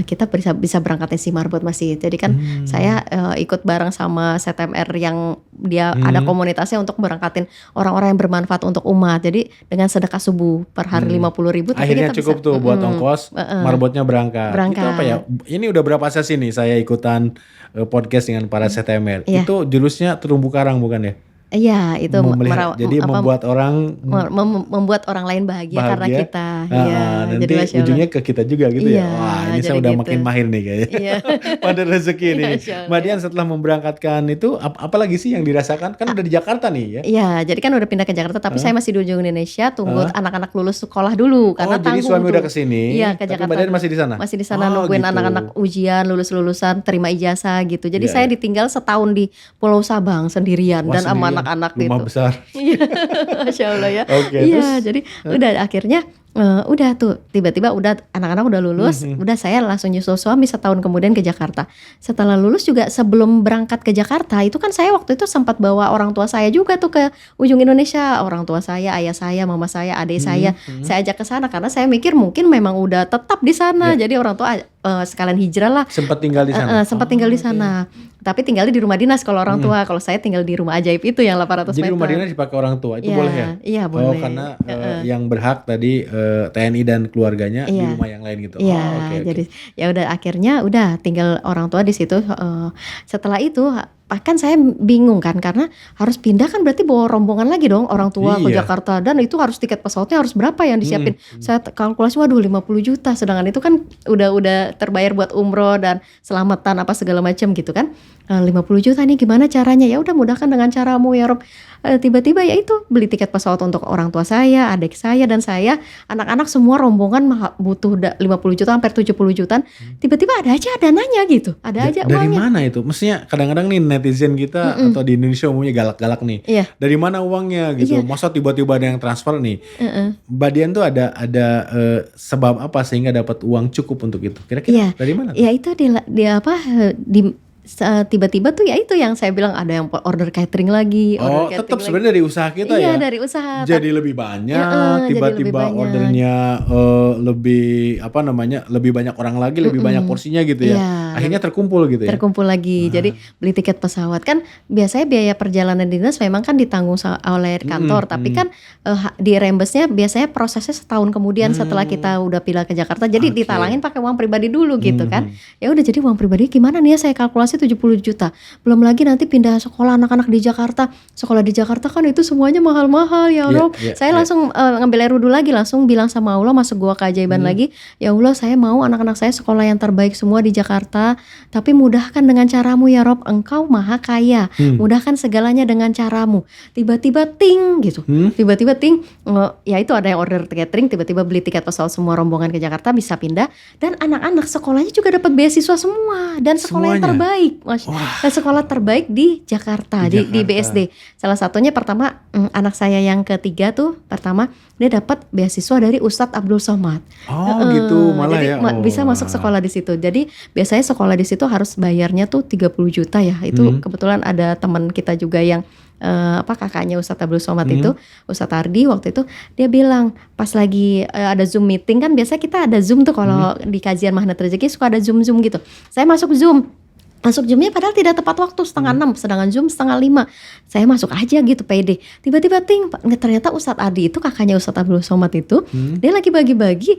kita bisa berangkatin si marbot masjid. Jadi kan saya ikut bareng sama CTMR yang dia ada komunitasnya untuk berangkatin orang-orang yang bermanfaat untuk umat. Jadi dengan sedekah subuh per hari 50.000 tapi Akhirnya kita cukup bisa, tuh buat ongkos, marbotnya berangkat. Berangkat. Itu apa ya? Ini udah berapa sesi nih saya ikutan podcast dengan para CTMR. Iya. Itu jurusnya terumbu karang bukan ya? Iya, itu Jadi membuat orang membuat orang lain bahagia karena kita. Iya, nanti jadi Masya Allah. ujungnya ke kita juga gitu Iya, ya. Wah, ini jadi saya udah gitu. makin mahir nih kayaknya. Iya. Pada rezeki nih. Masya Allah. Mbak Dian setelah memberangkatkan itu apa lagi sih yang dirasakan? Kan udah di Jakarta nih ya. Iya, jadi kan udah pindah ke Jakarta, tapi saya masih di ujung Indonesia, tunggu anak-anak lulus sekolah dulu karena jadi tanggung suami tuh. udah kesini, Iya, ke tapi Jakarta. Mbak Dian dulu. masih di sana? Masih di sana Oh, nungguin gitu. anak-anak ujian, lulus-lulusan, terima ijazah gitu. Jadi Iya, saya iya. ditinggal setahun di Pulau Sabang sendirian Wah, dan sama sendirian. anak-anak Rumah gitu. besar. Iya, Masya Allah ya. Oke, Iya, terus? jadi udah akhirnya udah tuh tiba-tiba udah anak-anak udah lulus, udah saya langsung nyusul suami setahun kemudian ke Jakarta. Setelah lulus juga sebelum berangkat ke Jakarta itu kan saya waktu itu sempat bawa orang tua saya juga tuh ke ujung Indonesia, orang tua saya, ayah saya, mama saya, adik saya ajak ke sana karena saya mikir mungkin memang udah tetap di sana, jadi orang tua sekalian hijrah lah. Sempat tinggal di sana. Sempat tinggal di sana. Tapi tinggalnya di rumah dinas kalau orang tua. Kalau saya tinggal di rumah ajaib itu yang 800 Jadi meter. rumah dinas dipakai orang tua itu Iya, boleh ya? iya, Oh, boleh. karena yang berhak tadi TNI dan keluarganya di Iya. rumah yang lain gitu. Iya, Oh, oke, oke. jadi ya udah akhirnya udah tinggal orang tua di situ. Setelah itu bahkan saya bingung kan karena harus pindah kan berarti bawa rombongan lagi dong orang tua ke Iya. Jakarta dan itu harus tiket pesawatnya harus berapa yang disiapin. Saya kalkulasi waduh 50 juta sedangkan itu kan udah terbayar buat umroh dan selamatan apa segala macam gitu kan. 50 juta nih gimana caranya? Ya udah mudahkan dengan caramu ya Rob. Tiba-tiba ya itu beli tiket pesawat untuk orang tua saya, adik saya dan saya, anak-anak semua rombongan butuh 50 juta hampir 70 jutaan. Tiba-tiba ada aja dananya gitu. Ada aja Dari uangnya. mana itu? Mestinya kadang-kadang nih netizen kita atau di Indonesia umumnya galak-galak nih. Iya. Dari mana uangnya gitu? Iya. Masa tiba-tiba ada yang transfer nih? Mbak Dian tuh ada sebab apa sehingga dapat uang cukup untuk itu? Kira-kira Iya. dari mana? Ya itu tiba-tiba tuh ya itu yang saya bilang ada yang order catering lagi, Oh, order tetap catering sebenarnya dari usaha kita lagi. Iya, ya. dari usaha. Jadi lebih banyak, jadi lebih tiba-tiba banyak. ordernya lebih apa namanya, lebih banyak orang lagi, lebih banyak porsinya gitu ya. Iya. Akhirnya terkumpul gitu ya. Terkumpul lagi. Jadi beli tiket pesawat kan biasanya biaya perjalanan dinas memang kan ditanggung oleh kantor, tapi kan di reimburse-nya biasanya prosesnya setahun kemudian setelah kita udah pindah ke Jakarta. Jadi Oke. ditalangin pakai uang pribadi dulu gitu kan. Ya udah jadi uang pribadi gimana nih ya saya kalkulasi 70 juta. Belum lagi nanti pindah sekolah anak-anak di Jakarta. Sekolah di Jakarta kan itu semuanya mahal-mahal ya Iya, Rob. iya, Saya iya. langsung ngambil air wudhu lagi, langsung bilang sama Allah masuk gua keajaiban lagi. Ya Allah saya mau anak-anak saya sekolah yang terbaik semua di Jakarta. Tapi mudahkan dengan caramu ya Rob. Engkau maha kaya. Mudahkan segalanya dengan caramu. Tiba-tiba ting gitu. Tiba-tiba ting. Ya itu ada yang order catering. Tiba-tiba beli tiket pesawat semua rombongan ke Jakarta bisa pindah. Dan anak-anak sekolahnya juga dapat beasiswa semua. Dan sekolah yang Semuanya? terbaik. terbaik, sekolah terbaik di Jakarta, di Jakarta. BSD. Salah satunya pertama anak saya yang ketiga tuh pertama dia dapat beasiswa dari Ustadz Abdul Somad. Oh gitu malah Jadi ya. bisa masuk sekolah di situ. Jadi biasanya sekolah di situ harus bayarnya tuh 30 juta ya. Itu kebetulan ada teman kita juga yang kakaknya Ustadz Abdul Somad itu, Ustadz Ardi waktu itu dia bilang pas lagi ada Zoom meeting kan biasa kita ada Zoom tuh kalau di kajian Magnet Rezeki suka ada Zoom gitu. Saya masuk Zoomnya padahal tidak tepat waktu 4:30, sedangkan Zoom 4:30. Saya masuk aja gitu pede. Tiba-tiba ternyata Ustadz Adi itu kakaknya Ustadz Abdul Somad itu, dia lagi bagi-bagi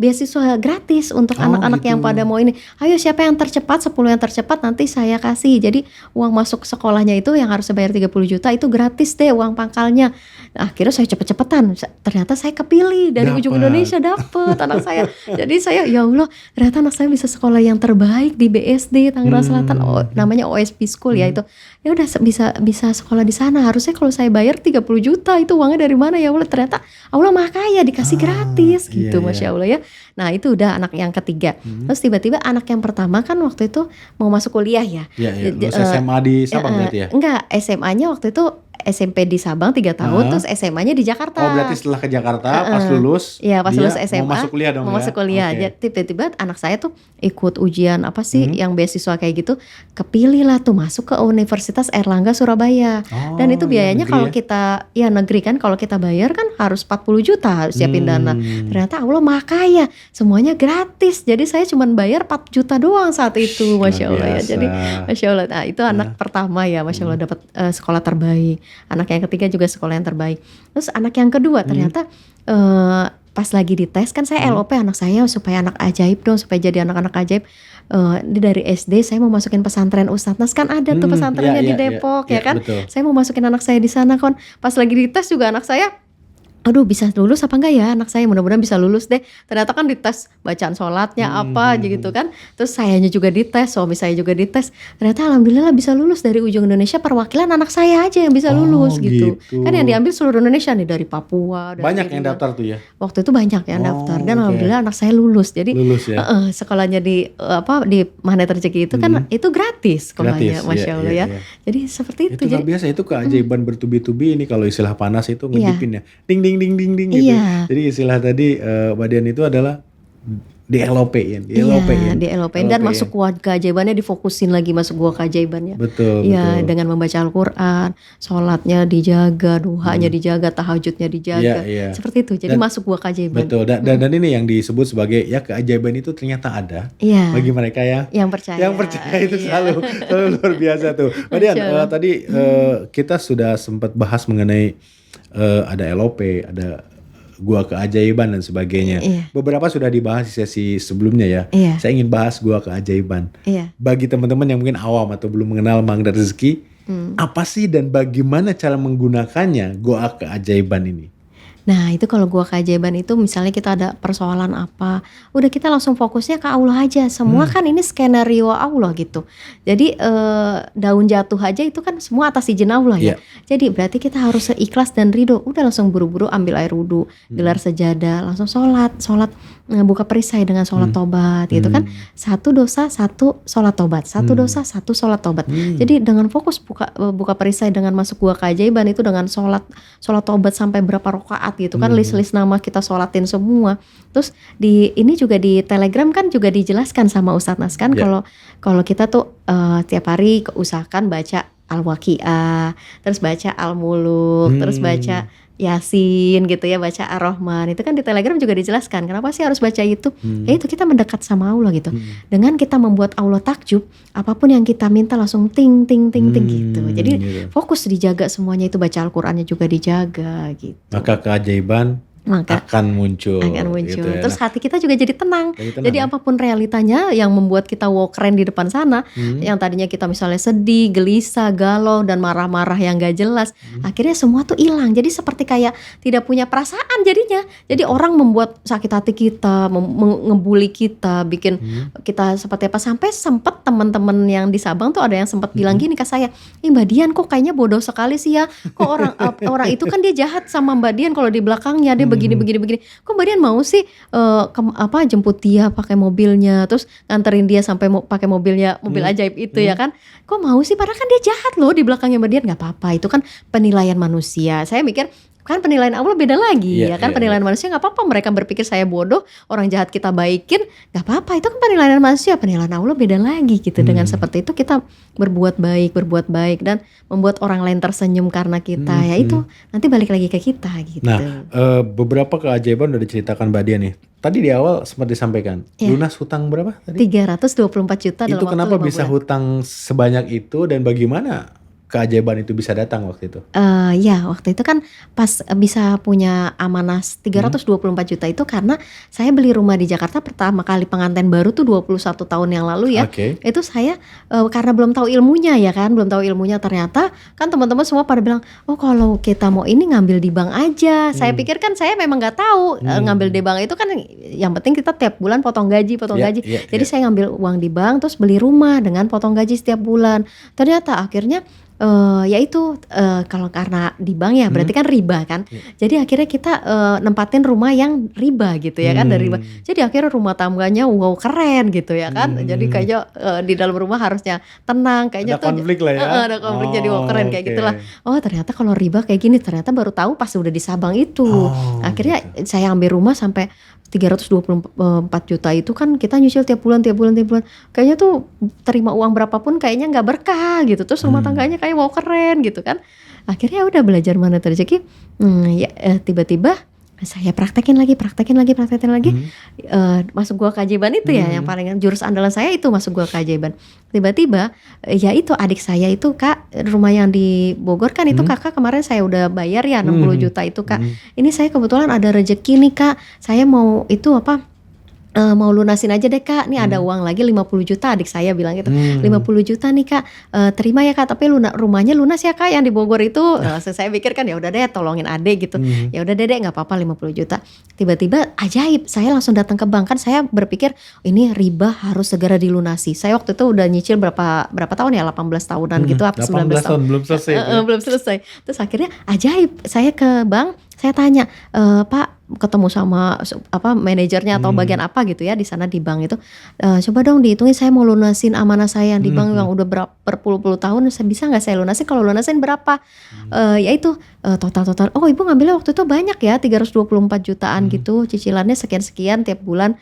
beasiswa gratis untuk anak-anak gitu. yang pada mau ini. Ayo siapa yang tercepat, 10 yang tercepat nanti saya kasih. Jadi uang masuk sekolahnya itu yang harus bayar 30 juta itu gratis deh uang pangkalnya. Nah, akhirnya saya cepet-cepetan. Ternyata saya kepilih dari ujung Indonesia dapet anak saya. Jadi saya ya Allah, ternyata anak saya bisa sekolah yang terbaik di BSD Tangerang Selatan, namanya OSP School ya itu. Ya udah bisa sekolah di sana. Harusnya kalau saya bayar 30 juta itu uangnya dari mana ya Allah? Ternyata Allah Maha Kaya dikasih gratis gitu, Masya Allah ya. Nah itu udah anak yang ketiga. Terus tiba-tiba anak yang pertama kan waktu itu mau masuk kuliah ya. Lulus SMA di Sabang berarti ya? Enggak, SMA-nya waktu itu SMP di Sabang 3 tahun, terus SMA-nya di Jakarta. Oh berarti setelah ke Jakarta pas lulus, iya pas lulus SMA mau masuk kuliah dong. Mau masuk kuliah. Okay. Tiba-tiba anak saya tuh ikut ujian apa sih yang beasiswa kayak gitu, kepilih lah tuh masuk ke Universitas Airlangga Surabaya. Dan itu biayanya kalau kita negeri kan, kalau kita bayar kan harus 40 juta harus siapin dana. Ternyata Allah Maha Kaya, semuanya gratis. Jadi saya cuma bayar 4 juta doang saat itu, Masya Allah ya. Jadi Masya Allah. Nah itu anak pertama ya, Masya Allah dapat sekolah terbaik. Anak yang ketiga juga sekolah yang terbaik. Terus anak yang kedua ternyata pas lagi dites kan saya LOP anak saya supaya anak ajaib dong, supaya jadi anak-anak ajaib. Dari SD saya mau masukin pesantren Ustadz Nas kan ada tuh pesantrennya di Depok ya kan. Betul. Saya mau masukin anak saya di sana kan. Pas lagi dites juga anak saya, aduh bisa lulus apa enggak ya anak saya, mudah-mudahan bisa lulus deh. Ternyata kan dites bacaan sholatnya apa aja gitu kan. Terus sayanya juga dites, suami saya juga dites. Ternyata alhamdulillah bisa lulus dari ujung Indonesia, perwakilan anak saya aja yang bisa lulus gitu. Kan yang diambil seluruh Indonesia nih dari Papua. Dari banyak yang daftar tuh ya? Waktu itu banyak yang daftar dan alhamdulillah anak saya lulus. Jadi lulus, ya? Sekolahnya di Magnet Rezeki itu kan itu gratis sekolahnya, Masya Allah ya. Jadi seperti itu. Itu biasa, itu keajaiban bertubi-tubi ini kalau istilah panas itu ngintipin ya. Ding ding gitu. Jadi istilah tadi Mbak Dian itu adalah di LOP-in, di LOP-in dan masuk gua keajaibannya, difokusin lagi masuk gua keajaibannya. Betul. Dengan membaca Al-Quran, sholatnya dijaga, duhanya dijaga, tahajudnya dijaga. Seperti itu. Jadi masuk gua keajaiban. Betul. Dan ini yang disebut sebagai ya keajaiban itu ternyata ada bagi mereka yang percaya. Yang percaya itu selalu luar biasa tuh. Mbak Dian, tadi kita sudah sempat bahas mengenai ada LOP, ada gua keajaiban dan sebagainya. Beberapa sudah dibahas di sesi sebelumnya ya. Saya ingin bahas gua keajaiban. Bagi teman-teman yang mungkin awam atau belum mengenal Magnet Rezeki, apa sih dan bagaimana cara menggunakannya gua keajaiban ini? Nah itu kalau gua keajaiban itu misalnya kita ada persoalan apa, udah kita langsung fokusnya ke Allah aja. Semua kan ini skenario Allah gitu. Jadi daun jatuh aja itu kan semua atas izin Allah ya. Jadi berarti kita harus ikhlas dan ridho. Udah langsung buru-buru ambil air wudu, gelar sejadah, langsung sholat buka perisai dengan sholat tobat gitu kan. Satu dosa, satu sholat tobat. Satu dosa, satu sholat tobat. Jadi dengan fokus buka perisai dengan masuk gua keajaiban itu dengan sholat tobat sampai berapa rakaat gitu kan, list nama kita sholatin semua. Terus ini juga di Telegram kan juga dijelaskan sama Ustadz Nas kan kalau kita tuh tiap hari usahakan baca Al-Waqiah, terus baca Al-Muluk, terus baca Yasin gitu ya, baca Ar-Rahman. Itu kan di Telegram juga dijelaskan kenapa sih harus baca itu. Ya itu kita mendekat sama Allah gitu. Dengan kita membuat Allah takjub, apapun yang kita minta langsung ting ting ting ting gitu. Jadi fokus dijaga semuanya, itu baca Al-Qur'annya juga dijaga gitu. Maka keajaiban akan muncul gitu ya. Terus hati kita juga jadi tenang. Jadi apapun realitanya yang membuat kita keren di depan sana, yang tadinya kita misalnya sedih, gelisah, galau dan marah-marah yang gak jelas, akhirnya semua tuh hilang. Jadi seperti kayak tidak punya perasaan jadinya. Jadi orang membuat sakit hati kita, ngebully kita, bikin kita seperti apa, sampai sempet teman-teman yang di Sabang tuh ada yang sempat bilang gini ke saya, Mbak Dian kok kayaknya bodoh sekali sih ya. Kok orang itu kan dia jahat sama Mbak Dian kalau di belakangnya dia begini. Kok Mbak Dian mau sih jemput dia pakai mobilnya, terus nganterin dia sampai pakai mobil ajaib itu ya kan? Kok mau sih? Padahal kan dia jahat loh di belakangnya Mbak Dian. Nggak apa-apa, itu kan penilaian manusia. Saya mikir kan penilaian Allah beda lagi ya kan, penilaian manusia nggak apa-apa, mereka berpikir saya bodoh, orang jahat kita baikin, nggak apa-apa, itu kan penilaian manusia, penilaian Allah beda lagi gitu. Dengan seperti itu kita berbuat baik dan membuat orang lain tersenyum karena kita, ya itu nanti balik lagi ke kita gitu. Nah, beberapa keajaiban udah diceritakan Mbak Dian nih. Tadi di awal sempat disampaikan, lunas hutang berapa tadi? 324 juta dalam Itu waktu kenapa 5 bisa bulan. hutang sebanyak itu dan bagaimana keajaiban itu bisa datang waktu itu? Ya waktu itu kan pas bisa punya amanah 324 juta itu karena saya beli rumah di Jakarta pertama kali pengantin baru tuh 21 tahun yang lalu ya. Oke. Itu saya karena belum tahu ilmunya ya kan, belum tahu ilmunya, ternyata kan teman-teman semua pada bilang, oh kalau kita mau ini ngambil di bank aja. Saya pikir kan saya memang nggak tahu ngambil di bank itu kan yang penting kita tiap bulan potong gaji. Jadi saya ngambil uang di bank terus beli rumah dengan potong gaji setiap bulan. Ternyata akhirnya kalau karena di bank ya berarti kan riba kan. Jadi akhirnya kita nempatin rumah yang riba gitu ya kan, dari riba. Jadi akhirnya rumah tangganya wow keren gitu ya kan. Jadi kayaknya di dalam rumah harusnya tenang, kayaknya Ada konflik lah ya. Ada konflik, jadi wow keren kayak Oke. gitulah. Oh ternyata kalau riba kayak gini, ternyata baru tahu pas udah di Sabang itu. Akhirnya saya ambil rumah sampai 324 juta itu kan kita nyicil tiap bulan. Kayaknya tuh terima uang berapapun kayaknya nggak berkah gitu. Terus rumah tangganya kayak wow keren gitu kan. Akhirnya udah belajar mana rezeki. Tiba-tiba saya praktekin lagi. Masuk gua keajaiban itu ya, yang paling jurus andalan saya itu masuk gua keajaiban. Tiba-tiba ya itu adik saya itu Kak, rumah yang di Bogor kan itu kakak kemarin saya udah bayar ya 60 juta itu Kak. Ini saya kebetulan ada rezeki nih Kak, saya mau itu mau lunasin aja deh Kak, nih ada uang lagi 50 juta, adik saya bilang gitu. 50 juta nih Kak, terima ya Kak, tapi rumahnya lunas ya Kak yang di Bogor itu. Saya pikir kan ya udah deh tolongin adik gitu. Ya udah deh nggak apa-apa 50 juta. Tiba-tiba ajaib, saya langsung datang ke bank. Kan saya berpikir ini riba harus segera dilunasi. Saya waktu itu udah nyicil berapa tahun ya, 18 tahunan gitu, apa 19 tahun. Belum selesai. Belum selesai. Terus akhirnya ajaib, saya ke bank, saya tanya, Pak, ketemu sama manajernya atau bagian apa gitu ya di sana di bank itu, coba dong dihitungin, saya mau lunasin amanah saya yang di bank yang udah berpuluh-puluh tahun, saya bisa nggak saya lunasin, kalau lunasin berapa? Ya itu total, oh ibu ngambilnya waktu itu banyak ya, 324 jutaan gitu, cicilannya sekian-sekian tiap bulan.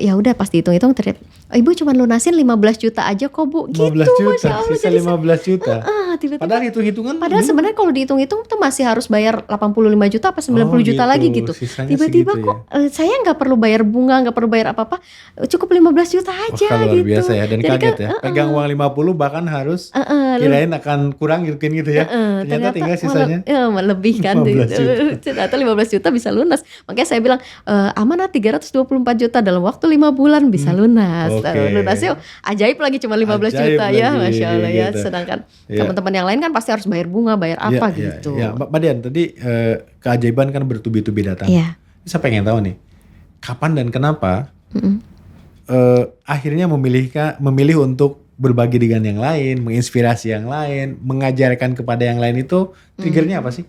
Ya udah pas dihitung-hitung ternyata ibu cuma lunasin 15 juta aja kok Bu, 15 gitu. juta, Masya Allah, sisa jadi 15 juta. tiba-tiba Padahal hitung-hitungan sebenarnya kalau dihitung-hitung tuh masih harus bayar 85 juta apa 90 juta gitu. lagi gitu. Sisanya Tiba-tiba segitu kok saya nggak perlu bayar bunga, nggak perlu bayar apa-apa, cukup 15 juta aja Wah, luar gitu. biasa ya, dan Jadi kaget kan, ya. Pegang uang 50 bahkan harus kirain akan kurang gitu ya. Ternyata tinggal sisanya lebih kan 15 juta. Ternyata 15 juta bisa lunas. Makanya saya bilang amanah 324 juta dalam waktu 5 bulan bisa lunas. Oke. Lunasnya ajaib lagi cuma 15 Ajaib juta ya, lagi, Masya Allah ya. gitu. Sedangkan Iya. teman-teman yang lain kan pasti harus bayar bunga, bayar apa gitu. Ya, Mbak Dian, tadi keajaiban kan bertubi-tubi datang. Iya. Saya pengen tahu nih, kapan dan kenapa akhirnya memilih untuk berbagi dengan yang lain, menginspirasi yang lain, mengajarkan kepada yang lain itu triggernya apa sih?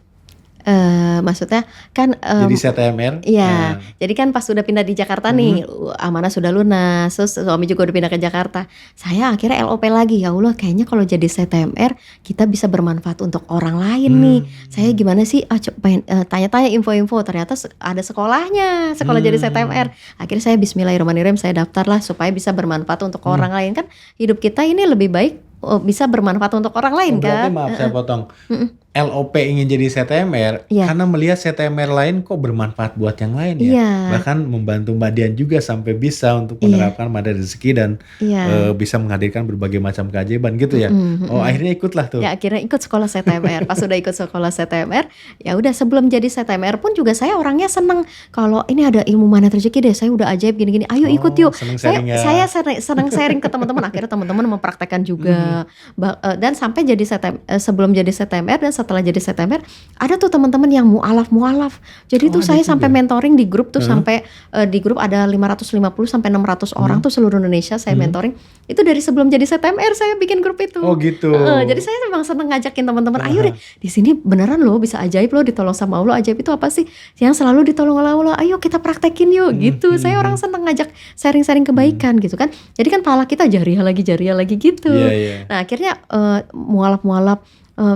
Maksudnya kan Jadi CTMR? iya, jadi kan pas sudah pindah di Jakarta nih, amanah sudah lunas, terus suami juga udah pindah ke Jakarta. Saya akhirnya LOP lagi, ya Allah kayaknya kalau jadi CTMR kita bisa bermanfaat untuk orang lain nih. Saya gimana sih, tanya-tanya info-info, ternyata ada sekolahnya, sekolah jadi CTMR. Akhirnya saya bismillahirrahmanirrahim, saya daftar lah supaya bisa bermanfaat untuk orang lain. Kan hidup kita ini lebih baik bisa bermanfaat untuk orang lain Berarti kan. maaf saya potong. LOP ingin jadi CTMR Iya. karena melihat CTMR lain kok bermanfaat buat yang lain ya. Iya. Bahkan membantu Mbak Dian juga sampai bisa untuk Iya. menerapkan mada rezeki dan Iya. bisa menghadirkan berbagai macam keajaiban gitu ya. Oh akhirnya ikutlah tuh. Ya akhirnya ikut sekolah CTMR. Pas udah ikut sekolah CTMR, ya udah sebelum jadi CTMR pun juga saya orangnya seneng. Kalau ini ada ilmu mana rezeki deh, saya udah ajaib gini-gini. Ayo ikut yuk. seneng sharing ya. Saya seneng sharing ke teman-teman. Akhirnya teman-teman mempraktekkan juga. Dan sampai jadi sebelum jadi CTMR dan setelah jadi CTMR ada tuh teman-teman yang mualaf. Jadi tuh ada saya sampai juga. mentoring di grup tuh sampai di grup ada 550 sampai 600 orang tuh seluruh Indonesia saya mentoring. Itu dari sebelum jadi CTMR saya bikin grup itu. Oh gitu. Jadi saya memang seneng ngajakin teman-teman, ayo deh di sini beneran loh bisa ajaib loh, ditolong sama Allah. Ajaib itu apa sih? Yang selalu ditolong oleh Allah. Ayo kita praktekin yuk gitu. Saya orang seneng ngajak sharing-sharing kebaikan gitu kan. Jadi kan pahala kita jariah lagi gitu. Iya, iya. Nah akhirnya mualaf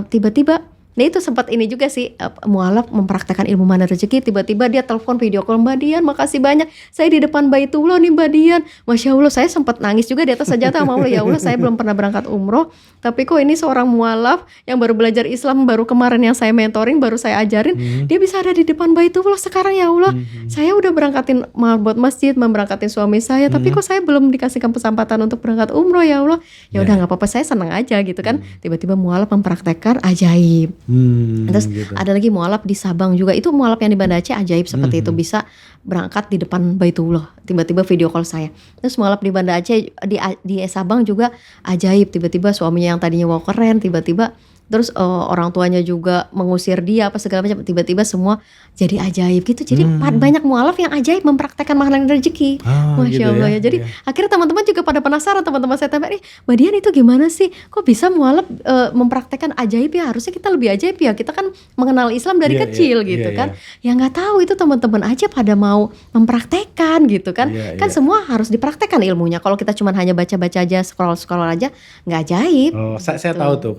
tiba-tiba. Nah itu sempat ini juga sih, mualaf mempraktekkan ilmu mana rezeki, tiba-tiba dia telepon video call, Mbak Dian makasih banyak, saya di depan Baitullah nih Mbak Dian, Masya Allah saya sempat nangis juga di atas sajadah sama Allah, ya Allah saya belum pernah berangkat umroh, tapi kok ini seorang mualaf yang baru belajar Islam, baru kemarin yang saya mentoring, baru saya ajarin, dia bisa ada di depan Baitullah sekarang ya Allah, saya udah berangkatin buat masjid, memberangkatin suami saya, tapi kok saya belum dikasihkan kesempatan untuk berangkat umroh ya Allah, ya udah nggak apa-apa, saya senang aja gitu kan, tiba-tiba mualaf mempraktekkan ajaib. Terus Gitu. ada lagi mualaf di Sabang juga, itu mualaf yang di Banda Aceh ajaib seperti itu, bisa berangkat di depan Baitullah, tiba-tiba video call saya. Terus mualaf di Banda Aceh di Sabang juga ajaib, tiba-tiba suaminya yang tadinya wow keren tiba-tiba terus orang tuanya juga mengusir dia apa segala macam, tiba-tiba semua jadi ajaib gitu. Jadi banyak mualaf yang ajaib mempraktekkan makna rezeki. Masya gitu Allah ya. Jadi akhirnya teman-teman juga pada penasaran, teman-teman saya tanya, Mbak Dian itu gimana sih? Kok bisa mualaf mempraktekkan ajaib ya? Harusnya kita lebih ajaib ya. Kita kan mengenal Islam dari kecil gitu kan. Ya nggak tahu itu teman-teman aja pada mau mempraktekkan gitu kan. Kan semua harus dipraktekkan ilmunya. Kalau kita cuma hanya baca-baca aja, scroll aja, nggak ajaib. Oh, saya tahu tuh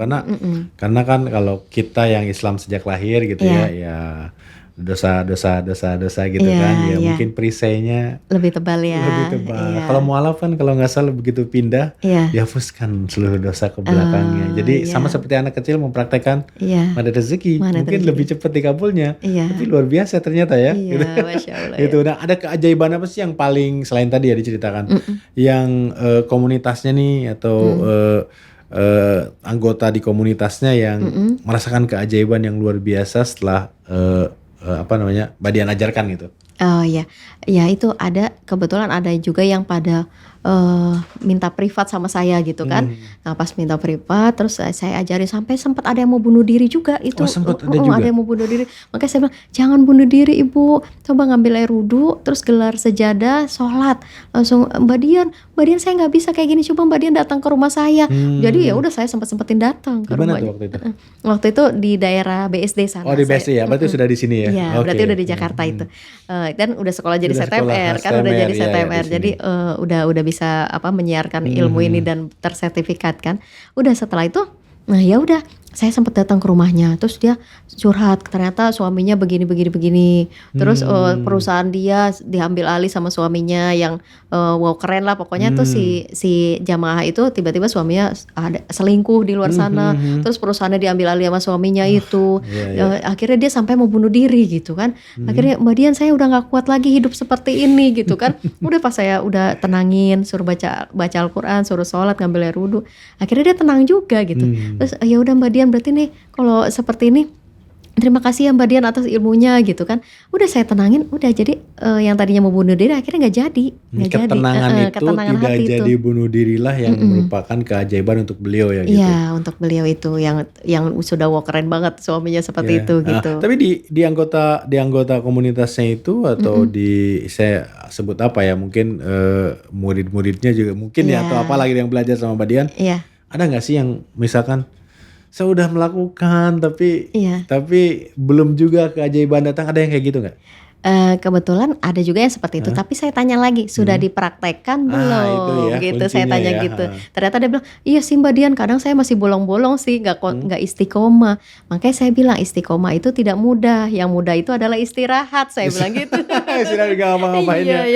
karena kan kalau kita yang Islam sejak lahir gitu ya dosa gitu kan ya mungkin perisainya lebih tebal ya. Lebih tebal. Kalau mualaf kan kalau nggak salah begitu pindah dihapuskan seluruh dosa ke belakangnya. Jadi sama seperti anak kecil mempraktekkan mana rezeki, mungkin lebih cepat dikabulnya. Tapi luar biasa ternyata ya. Gitu. Masya Allah. Itu. Nah, ada keajaiban apa sih yang paling selain tadi ya diceritakan, yang komunitasnya nih atau anggota di komunitasnya yang merasakan keajaiban yang luar biasa setelah Mbak Dian ajarkan gitu? Oh ya itu ada, kebetulan ada juga yang pada minta privat sama saya gitu kan. Nah pas minta privat terus saya ajarin sampai sempat ada yang mau bunuh diri juga itu. Sempat ada juga? Ada yang mau bunuh diri. Makanya saya bilang jangan bunuh diri ibu, coba ngambil air wudhu terus gelar sejadah, sholat langsung Mbak Dian saya nggak bisa kayak gini, coba Mbak Dian datang ke rumah saya. Jadi ya udah saya sempetin datang ke rumahnya. Dimana tuh waktu itu? Waktu itu di daerah BSD sana. Oh di BSD ya, berarti sudah di sini ya? Iya, berarti udah di Jakarta itu. Dan udah sekolah jadi CTMR, kan udah jadi CTMR. Jadi udah bisa menyiarkan ilmu ini dan tersertifikat kan. Udah setelah itu, nah ya udah saya sempat datang ke rumahnya, terus dia curhat ternyata suaminya begini. Terus perusahaan dia diambil alih sama suaminya yang wow keren lah pokoknya tuh si jamaah itu tiba-tiba suaminya ada selingkuh di luar sana. Terus perusahaannya diambil alih sama suaminya itu. Akhirnya dia sampai mau bunuh diri gitu kan. Akhirnya Mbak Dian saya udah nggak kuat lagi hidup seperti ini gitu kan. Udah pas saya udah tenangin, suruh baca Al-Quran, suruh sholat, ngambil air wudhu, akhirnya dia tenang juga gitu. Terus ya udah Mbak Dian berarti nih kalau seperti ini terima kasih ya Mbak Dian atas ilmunya gitu kan. Udah saya tenangin, udah jadi yang tadinya mau bunuh diri akhirnya nggak jadi. Ketenangan itu ketenangan tidak jadi itu. Bunuh dirilah yang merupakan keajaiban untuk beliau ya gitu. Iya untuk beliau itu yang sudah keren banget suaminya seperti itu gitu. Tapi di anggota komunitasnya itu atau saya sebut apa ya, mungkin murid-muridnya juga mungkin ya atau apa lagi yang belajar sama Mbak Dian. Ada nggak sih yang misalkan saya udah melakukan tapi belum juga keajaiban datang, ada yang kayak gitu nggak? Kebetulan ada juga yang seperti itu, tapi saya tanya lagi sudah dipraktekkan belum? Itu ya, gitu saya tanya ya. gitu. Ternyata dia bilang iya sih Mbak Dian, kadang saya masih bolong-bolong sih, nggak istiqomah. Makanya saya bilang istiqomah itu tidak mudah, yang mudah itu adalah istirahat. Saya bilang gitu. Istirahat nggak apa-ngapain ya.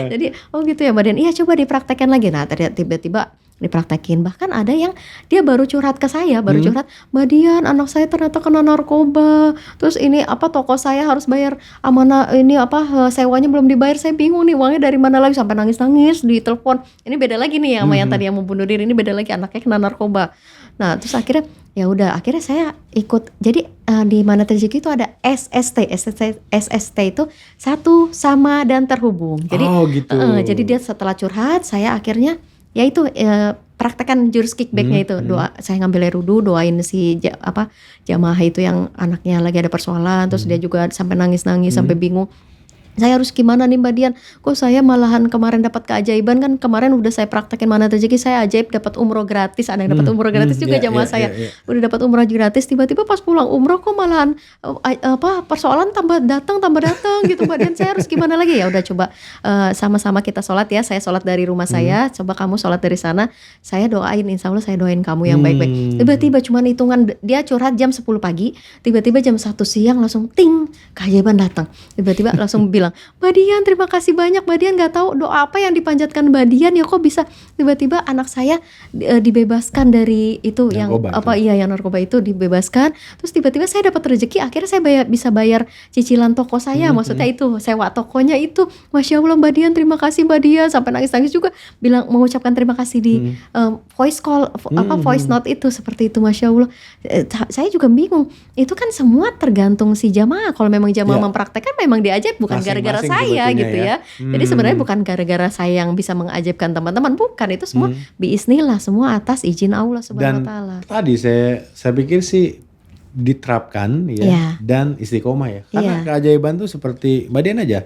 Jadi gitu ya Mbak Dian. Iya coba dipraktekkan lagi. Nah tiba-tiba dipraktekin, bahkan ada yang dia baru curhat ke saya, curhat, Mbak Dian anak saya ternyata kena narkoba, terus ini toko saya harus bayar amanah ini sewanya belum dibayar, saya bingung nih uangnya dari mana lagi, sampai nangis di telepon. Ini beda lagi nih sama yang tadi yang mau bunuh diri, ini beda lagi anaknya kena narkoba. Nah terus akhirnya ya udah, akhirnya saya ikut. Jadi di Mana Rezeki itu ada SST itu satu, sama, dan terhubung. Jadi gitu. Jadi dia setelah curhat saya akhirnya ya itu praktekkan jurus kickbacknya itu. Doa, saya ngambil air wudhu, doain si jamaah itu yang anaknya lagi ada persoalan, terus dia juga sampai nangis-nangis, sampai bingung. Saya harus gimana nih Mbak Dian? Kok saya malahan kemarin dapat keajaiban, kan kemarin udah saya praktekin mana rezeki, saya ajaib dapat umroh gratis, ada yang dapat umroh gratis juga jamaah saya. Udah dapat umroh gratis, tiba-tiba pas pulang umroh kok malahan persoalan tambah datang gitu Mbak Dian. Saya harus gimana lagi? Ya udah coba sama-sama kita sholat ya. Saya sholat dari rumah saya, coba kamu sholat dari sana. Saya doain, insya Allah saya doain kamu yang baik-baik. Tiba-tiba cuman hitungan, dia curhat jam 10 pagi, tiba-tiba jam 1 siang langsung ting, keajaiban datang. Tiba-tiba langsung bilang, Mbak Dian terima kasih banyak, Mbak Dian nggak tahu doa apa yang dipanjatkan Mbak Dian ya kok bisa tiba-tiba anak saya dibebaskan dari itu narkoba, yang narkoba itu dibebaskan, terus tiba-tiba saya dapat rezeki, akhirnya saya bisa bayar cicilan toko saya, maksudnya itu sewa tokonya itu. Masya Allah Mbak Dian terima kasih Mbak Dian, sampai nangis-nangis juga bilang mengucapkan terima kasih di voice call voice note itu, seperti itu. Masya Allah. Saya juga bingung, itu kan semua tergantung si jamaah. Kalau memang jamaah mempraktekkan memang diajaib, bukan gara-gara saya gitu ya. Jadi sebenarnya bukan gara-gara saya yang bisa mengajaibkan teman-teman, bukan, itu semua biiznillah, semua atas izin Allah Subhanahu wa taala. Tadi saya pikir sih diterapkan dan istiqomah ya. Karena keajaiban tuh seperti Mbak Dian aja.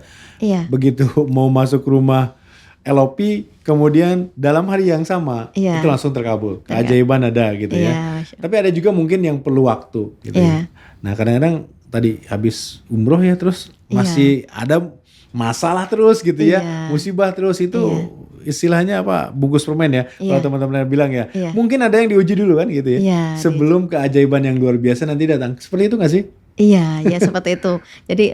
Begitu mau masuk rumah LOP, kemudian dalam hari yang sama itu langsung terkabul. Keajaiban ada gitu ya. Tapi ada juga mungkin yang perlu waktu gitu ya. Nah kadang-kadang tadi habis umroh ya, terus masih ada masalah terus gitu ya, musibah terus, itu istilahnya apa, bungkus permen ya, kalau teman-teman bilang ya. Mungkin ada yang diuji dulu kan gitu ya, sebelum keajaiban yang luar biasa nanti datang. Seperti itu gak sih? Iya, ya seperti itu. Jadi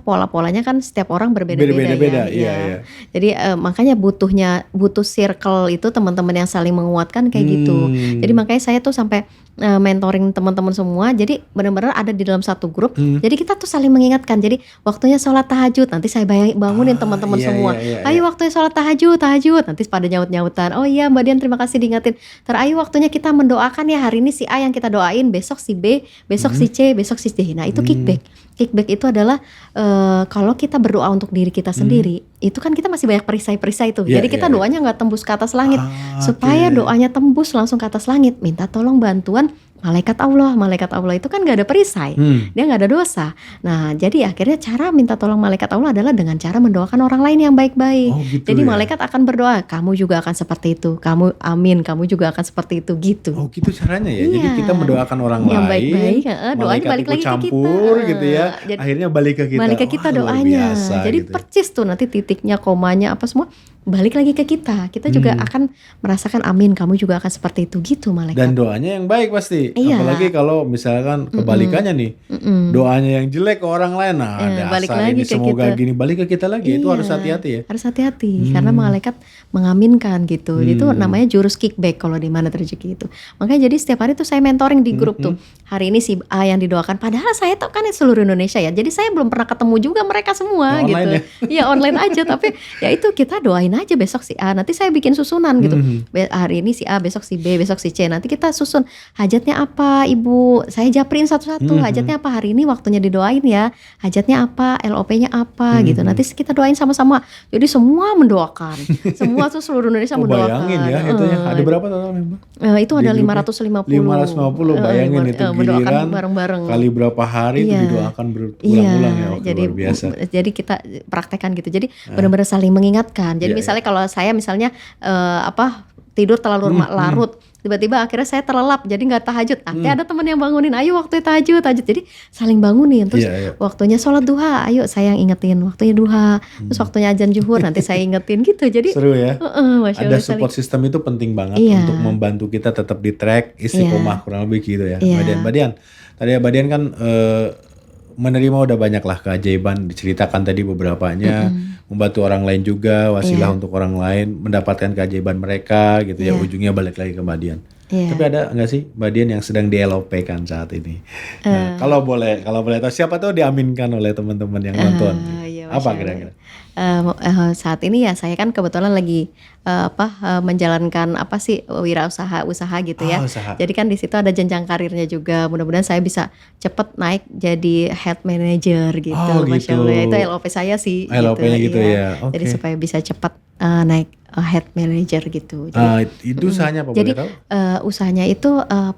pola-polanya kan setiap orang berbeda-beda ya. Jadi makanya butuh circle itu, teman-teman yang saling menguatkan kayak gitu. Jadi makanya saya tuh sampai mentoring teman-teman semua. Jadi benar-benar ada di dalam satu grup. Jadi kita tuh saling mengingatkan. Jadi waktunya sholat tahajud, nanti saya bangunin teman-teman semua. Ayo waktunya sholat tahajud. Nanti pada nyaut-nyautan. Oh iya Mbak Dian terima kasih diingatin. Ayo waktunya kita mendoakan ya, hari ini si A yang kita doain, besok si B, besok si C, besok si D. Nah itu kickback. Kickback itu adalah kalau kita berdoa untuk diri kita sendiri, itu kan kita masih banyak perisai-perisai tuh. Jadi kita doanya nggak tembus ke atas langit. Supaya doanya tembus langsung ke atas langit, minta tolong bantuan malaikat Allah. Malaikat Allah itu kan gak ada perisai, dia gak ada dosa. Nah jadi akhirnya cara minta tolong malaikat Allah adalah dengan cara mendoakan orang lain yang baik-baik. Jadi malaikat akan berdoa, kamu juga akan seperti itu, kamu amin, kamu juga akan seperti itu gitu. Oh gitu caranya ya. Jadi kita mendoakan orang yang lain, baik-baik, doanya balik lagi ke kita. Gitu ya. Jadi, akhirnya balik ke kita. Balik ke kita doanya. Jadi gitu. Percis tuh nanti titiknya, komanya apa semua balik lagi ke kita. Kita juga akan merasakan amin, kamu juga akan seperti itu gitu malaikat. Dan doanya yang baik pasti. Apalagi kalau misalkan kebalikannya nih. Doanya yang jelek ke orang lain. Nah, balik dasar lagi ini ke semoga kita. gini, balik ke kita lagi. Itu harus hati-hati ya. Harus hati-hati karena malaikat mengaminkan gitu. Itu namanya jurus kickback kalau di mana rezeki itu. Makanya jadi setiap hari tuh saya mentoring di grup tuh. Hari ini si A yang didoakan, padahal saya tuh kan seluruh Indonesia ya. Jadi saya belum pernah ketemu juga mereka semua ya, gitu. Iya online aja, tapi ya itu kita doain aja besok si A, nanti saya bikin susunan gitu. Hari ini si A, besok si B, besok si C. Nanti kita susun hajatnya apa Ibu, saya japrin satu-satu. Hajatnya apa hari ini, waktunya didoain ya. Hajatnya apa, LOP-nya apa gitu. Nanti kita doain sama-sama. Jadi semua mendoakan. Semua tuh seluruh Indonesia mendoakan. Bayangin ya, itu ya. Ada berapa total Mbak? Itu ada 550. 550, bayangin itu giliran bareng-bareng. Kali berapa hari itu didoakan berulang-ulang ya. Jadi, luar biasa. Jadi kita praktekkan gitu. Jadi benar-benar saling mengingatkan. Jadi misalnya kalau saya misalnya tidur terlalu larut, tiba-tiba akhirnya saya terlelap jadi nggak tahajud. Nanti ada teman yang bangunin, ayo waktu tahajud. Jadi saling bangunin. Terus waktunya sholat duha, ayo saya yang ingetin waktunya duha. Terus waktunya azan zuhur nanti saya ingetin gitu. Jadi seru ya. Ada support system itu penting banget untuk membantu kita tetap di track istiqomah kurang lebih gitu ya. Mbak Dian, tadi Mbak Dian kan menerima udah banyak lah keajaiban, diceritakan tadi beberapanya, membantu orang lain juga, wasilah untuk orang lain mendapatkan keajaiban mereka gitu ya, ujungnya balik lagi ke Mbak Dian. Tapi ada nggak sih Mbak Dian yang sedang di LOP kan saat ini? Kalau boleh tahu, siapa tahu diaminkan oleh teman-teman yang nonton. Apa kira-kira? Saat ini ya saya kan kebetulan lagi menjalankan usaha gitu ya. Usaha. Jadi kan di situ ada jenjang karirnya juga. Mudah-mudahan saya bisa cepet naik jadi head manager gitu. Masya Allah ya, itu LOP saya sih. LOP-nya gitu ya. Jadi supaya bisa cepat naik head manager gitu. Itu usahanya apa jadi, boleh tahu? Usahanya itu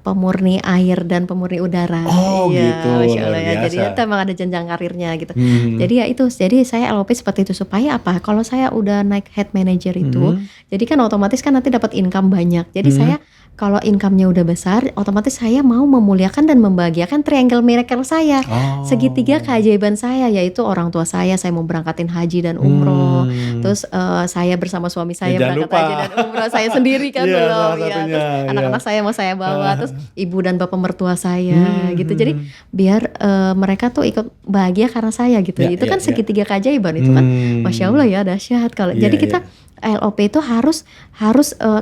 pemurni air dan pemurni udara. Gitu. Masya Allah ya. Jadi itu emang ada jenjang karirnya gitu. Jadi ya itu. Jadi saya LOP seperti itu supaya apa? Kalau saya udah naik head manager itu, jadi kan otomatis kan nanti dapat income banyak. Jadi saya kalau income-nya udah besar, otomatis saya mau memuliakan dan membahagiakan triangle miracle saya. Segitiga keajaiban saya, yaitu orang tua saya mau berangkatin haji dan umroh. Terus saya bersama suami saya berangkat haji dan umroh, saya sendiri kan belum. Terus anak-anak saya mau saya bawa, terus ibu dan bapak mertua saya gitu. Jadi biar mereka tuh ikut bahagia karena saya gitu. Itu kan segitiga keajaiban itu kan. Masya Allah ya, dahsyat kalau. Jadi kita LOP itu harus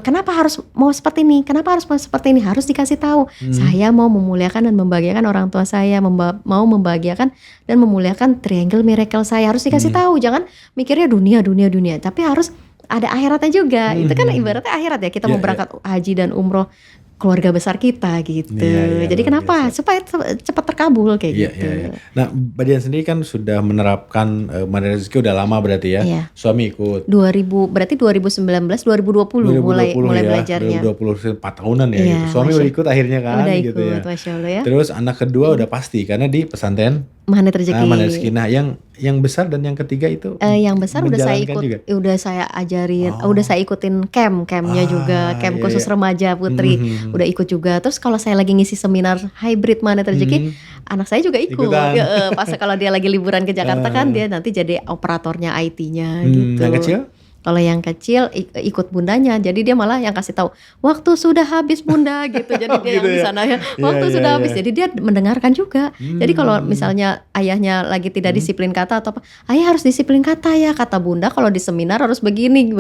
kenapa harus mau seperti ini? Kenapa harus mau seperti ini? Harus dikasih tahu. Saya mau memuliakan dan membahagiakan orang tua saya, mau membahagiakan dan memuliakan triangle miracle saya. Harus dikasih tahu. Jangan mikirnya dunia, tapi harus ada akhiratnya juga. Itu kan ibaratnya akhirat ya. Kita mau berangkat haji dan umroh keluarga besar kita gitu. Jadi kenapa? Biasa. Supaya cepat terkabul kayak gitu. Nah, Mbak Dian sendiri kan sudah menerapkan Mandiri Rezeki udah lama berarti ya. Suami ikut. Berarti 2019, 2020 mulai belajarnya. 2020 4 tahunan ya gitu. Suami udah ikut akhirnya kan udah gitu ikut, ya. Masya Allah ya. Terus anak kedua udah pasti karena di pesantren Mandiri Rezeki. Mandiri Rezeki. Nah, yang besar dan yang ketiga itu yang besar udah saya ikut juga? Udah saya ajarin, udah saya ikutin campnya juga, camp khusus remaja putri, udah ikut juga. Terus kalau saya lagi ngisi seminar hybrid Mandiri Rezeki, anak saya juga ikut. Pas kalau dia lagi liburan ke Jakarta kan dia nanti jadi operatornya IT-nya gitu. Yang kecil? Kalau yang kecil ikut bundanya, jadi dia malah yang kasih tahu waktu sudah habis bunda gitu. Jadi dia yang di sana ya waktu sudah habis. Jadi dia mendengarkan juga. Jadi kalau misalnya ayahnya lagi tidak disiplin kata atau apa, ayah harus disiplin kata ya, kata bunda kalau di seminar harus begini.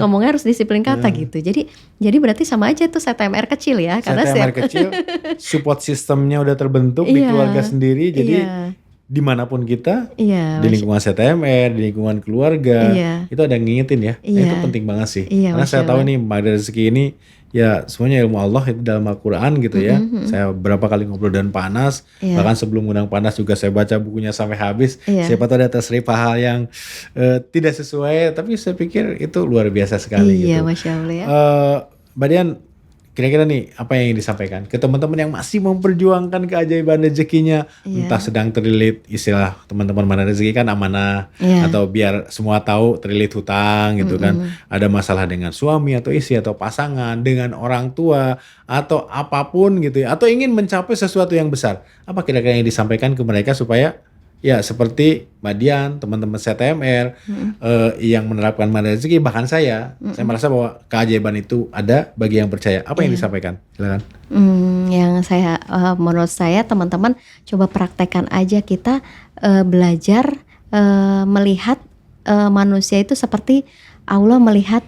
Ngomongnya harus disiplin kata gitu. Jadi berarti sama aja tuh CTMR kecil ya. Karena CTMR kecil, support sistemnya udah terbentuk di keluarga sendiri. Jadi dimanapun kita, di lingkungan CTMR, di lingkungan keluarga, itu ada yang ngingetin ya. Nah, itu penting banget sih. Karena saya tahu nih Mandiri Rezeki ini ya semuanya ilmu Allah itu dalam Al-Quran gitu ya. Saya berapa kali ngobrol dengan Pak Anas, bahkan sebelum undang Pak Anas juga saya baca bukunya sampai habis. Siapa tahu ada terserip hal yang tidak sesuai, tapi saya pikir itu luar biasa sekali gitu. Masya Allah ya. Mbak Dian, kira-kira nih apa yang ingin disampaikan ke teman-teman yang masih memperjuangkan keajaiban rezekinya, entah sedang terlilit istilah teman-teman Mandiri Rezeki kan amanah, atau biar semua tahu terlilit hutang gitu kan, ada masalah dengan suami atau istri atau pasangan, dengan orang tua atau apapun gitu ya, atau ingin mencapai sesuatu yang besar, apa kira-kira yang disampaikan ke mereka supaya ya seperti Mbak Dian, teman-teman CTMR yang menerapkan Mandiri Rezeki, bahkan saya merasa bahwa keajaiban itu ada bagi yang percaya. Apa yang disampaikan? Silakan. Menurut saya teman-teman coba praktekkan aja, kita belajar melihat manusia itu seperti Allah melihat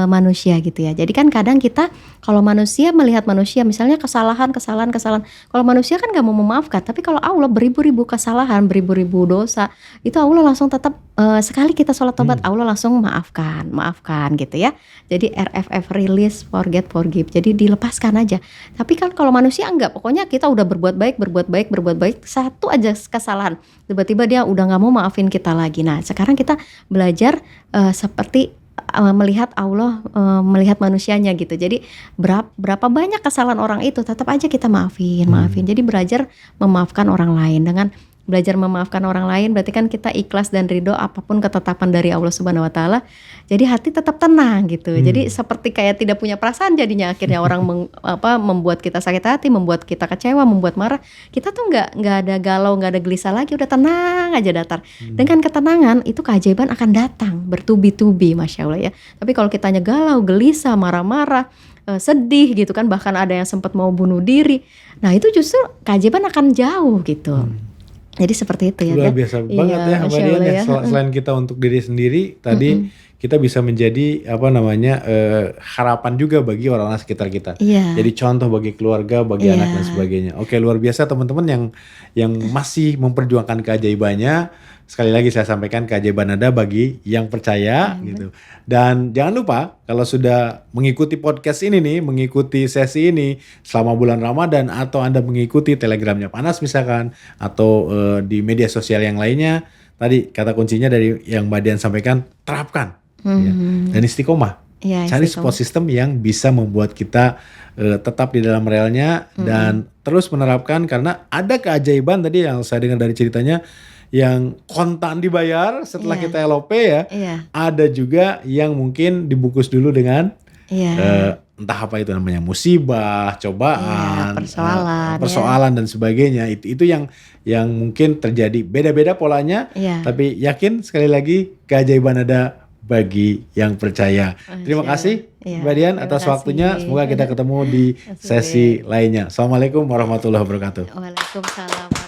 manusia gitu ya. Jadi kan kadang kita kalau manusia melihat manusia, misalnya kesalahan. Kalau manusia kan gak mau memaafkan, tapi kalau Allah beribu-ribu kesalahan, beribu-ribu dosa, itu Allah langsung tetap sekali kita sholat tobat, Allah langsung maafkan gitu ya. Jadi RFF, release, forget, forgive. Jadi dilepaskan aja. Tapi kan kalau manusia enggak, pokoknya kita udah berbuat baik, satu aja kesalahan, tiba-tiba dia udah gak mau maafin kita lagi. Nah, sekarang kita belajar seperti melihat Allah, melihat manusianya gitu. Jadi berapa banyak kesalahan orang itu tetap aja kita maafin. Jadi belajar memaafkan orang lain. Dengan belajar memaafkan orang lain berarti kan kita ikhlas dan ridho apapun ketetapan dari Allah Subhanahu Wa Taala. Jadi hati tetap tenang gitu. Jadi seperti kayak tidak punya perasaan jadinya akhirnya orang membuat kita sakit hati, membuat kita kecewa, membuat marah. Kita tuh nggak ada galau, nggak ada gelisah lagi, udah tenang aja datar. Dengan ketenangan itu keajaiban akan datang bertubi-tubi, Masya Allah ya. Tapi kalau kitanya galau, gelisah, marah-marah, sedih gitu kan, bahkan ada yang sempat mau bunuh diri. Nah itu justru keajaiban akan jauh gitu. Jadi seperti itu ya. Luar biasa banget ya Mbak Dian ya. Selain kita untuk diri sendiri tadi kita bisa menjadi harapan juga bagi orang-orang sekitar kita. Iya. Jadi contoh bagi keluarga, bagi Iya. anak dan sebagainya. Oke, luar biasa teman-teman yang masih memperjuangkan keajaibannya. Sekali lagi saya sampaikan keajaiban ada bagi yang percaya gitu. Dan jangan lupa kalau sudah mengikuti podcast ini nih, mengikuti sesi ini selama bulan Ramadan atau Anda mengikuti Telegramnya Panas misalkan atau di media sosial yang lainnya, tadi kata kuncinya dari yang Mbak Dian sampaikan, terapkan ya. Dan istiqomah. Iya, Cari istiqomah. support system yang bisa membuat kita tetap di dalam relnya dan terus menerapkan, karena ada keajaiban tadi yang saya dengar dari ceritanya yang kontan dibayar setelah Iya. kita LOP ya. Iya. Ada juga yang mungkin dibungkus dulu dengan Iya. entah apa itu namanya, musibah, cobaan, Iya, persoalan dan sebagainya. Itu yang mungkin terjadi, beda-beda polanya. Iya. Tapi yakin sekali lagi keajaiban ada bagi yang percaya. Terima kasih Iya, Mbak Dian terima atas kasih. waktunya. Semoga kita ketemu di sesi lainnya. Assalamualaikum warahmatullahi wabarakatuh. Waalaikumsalam.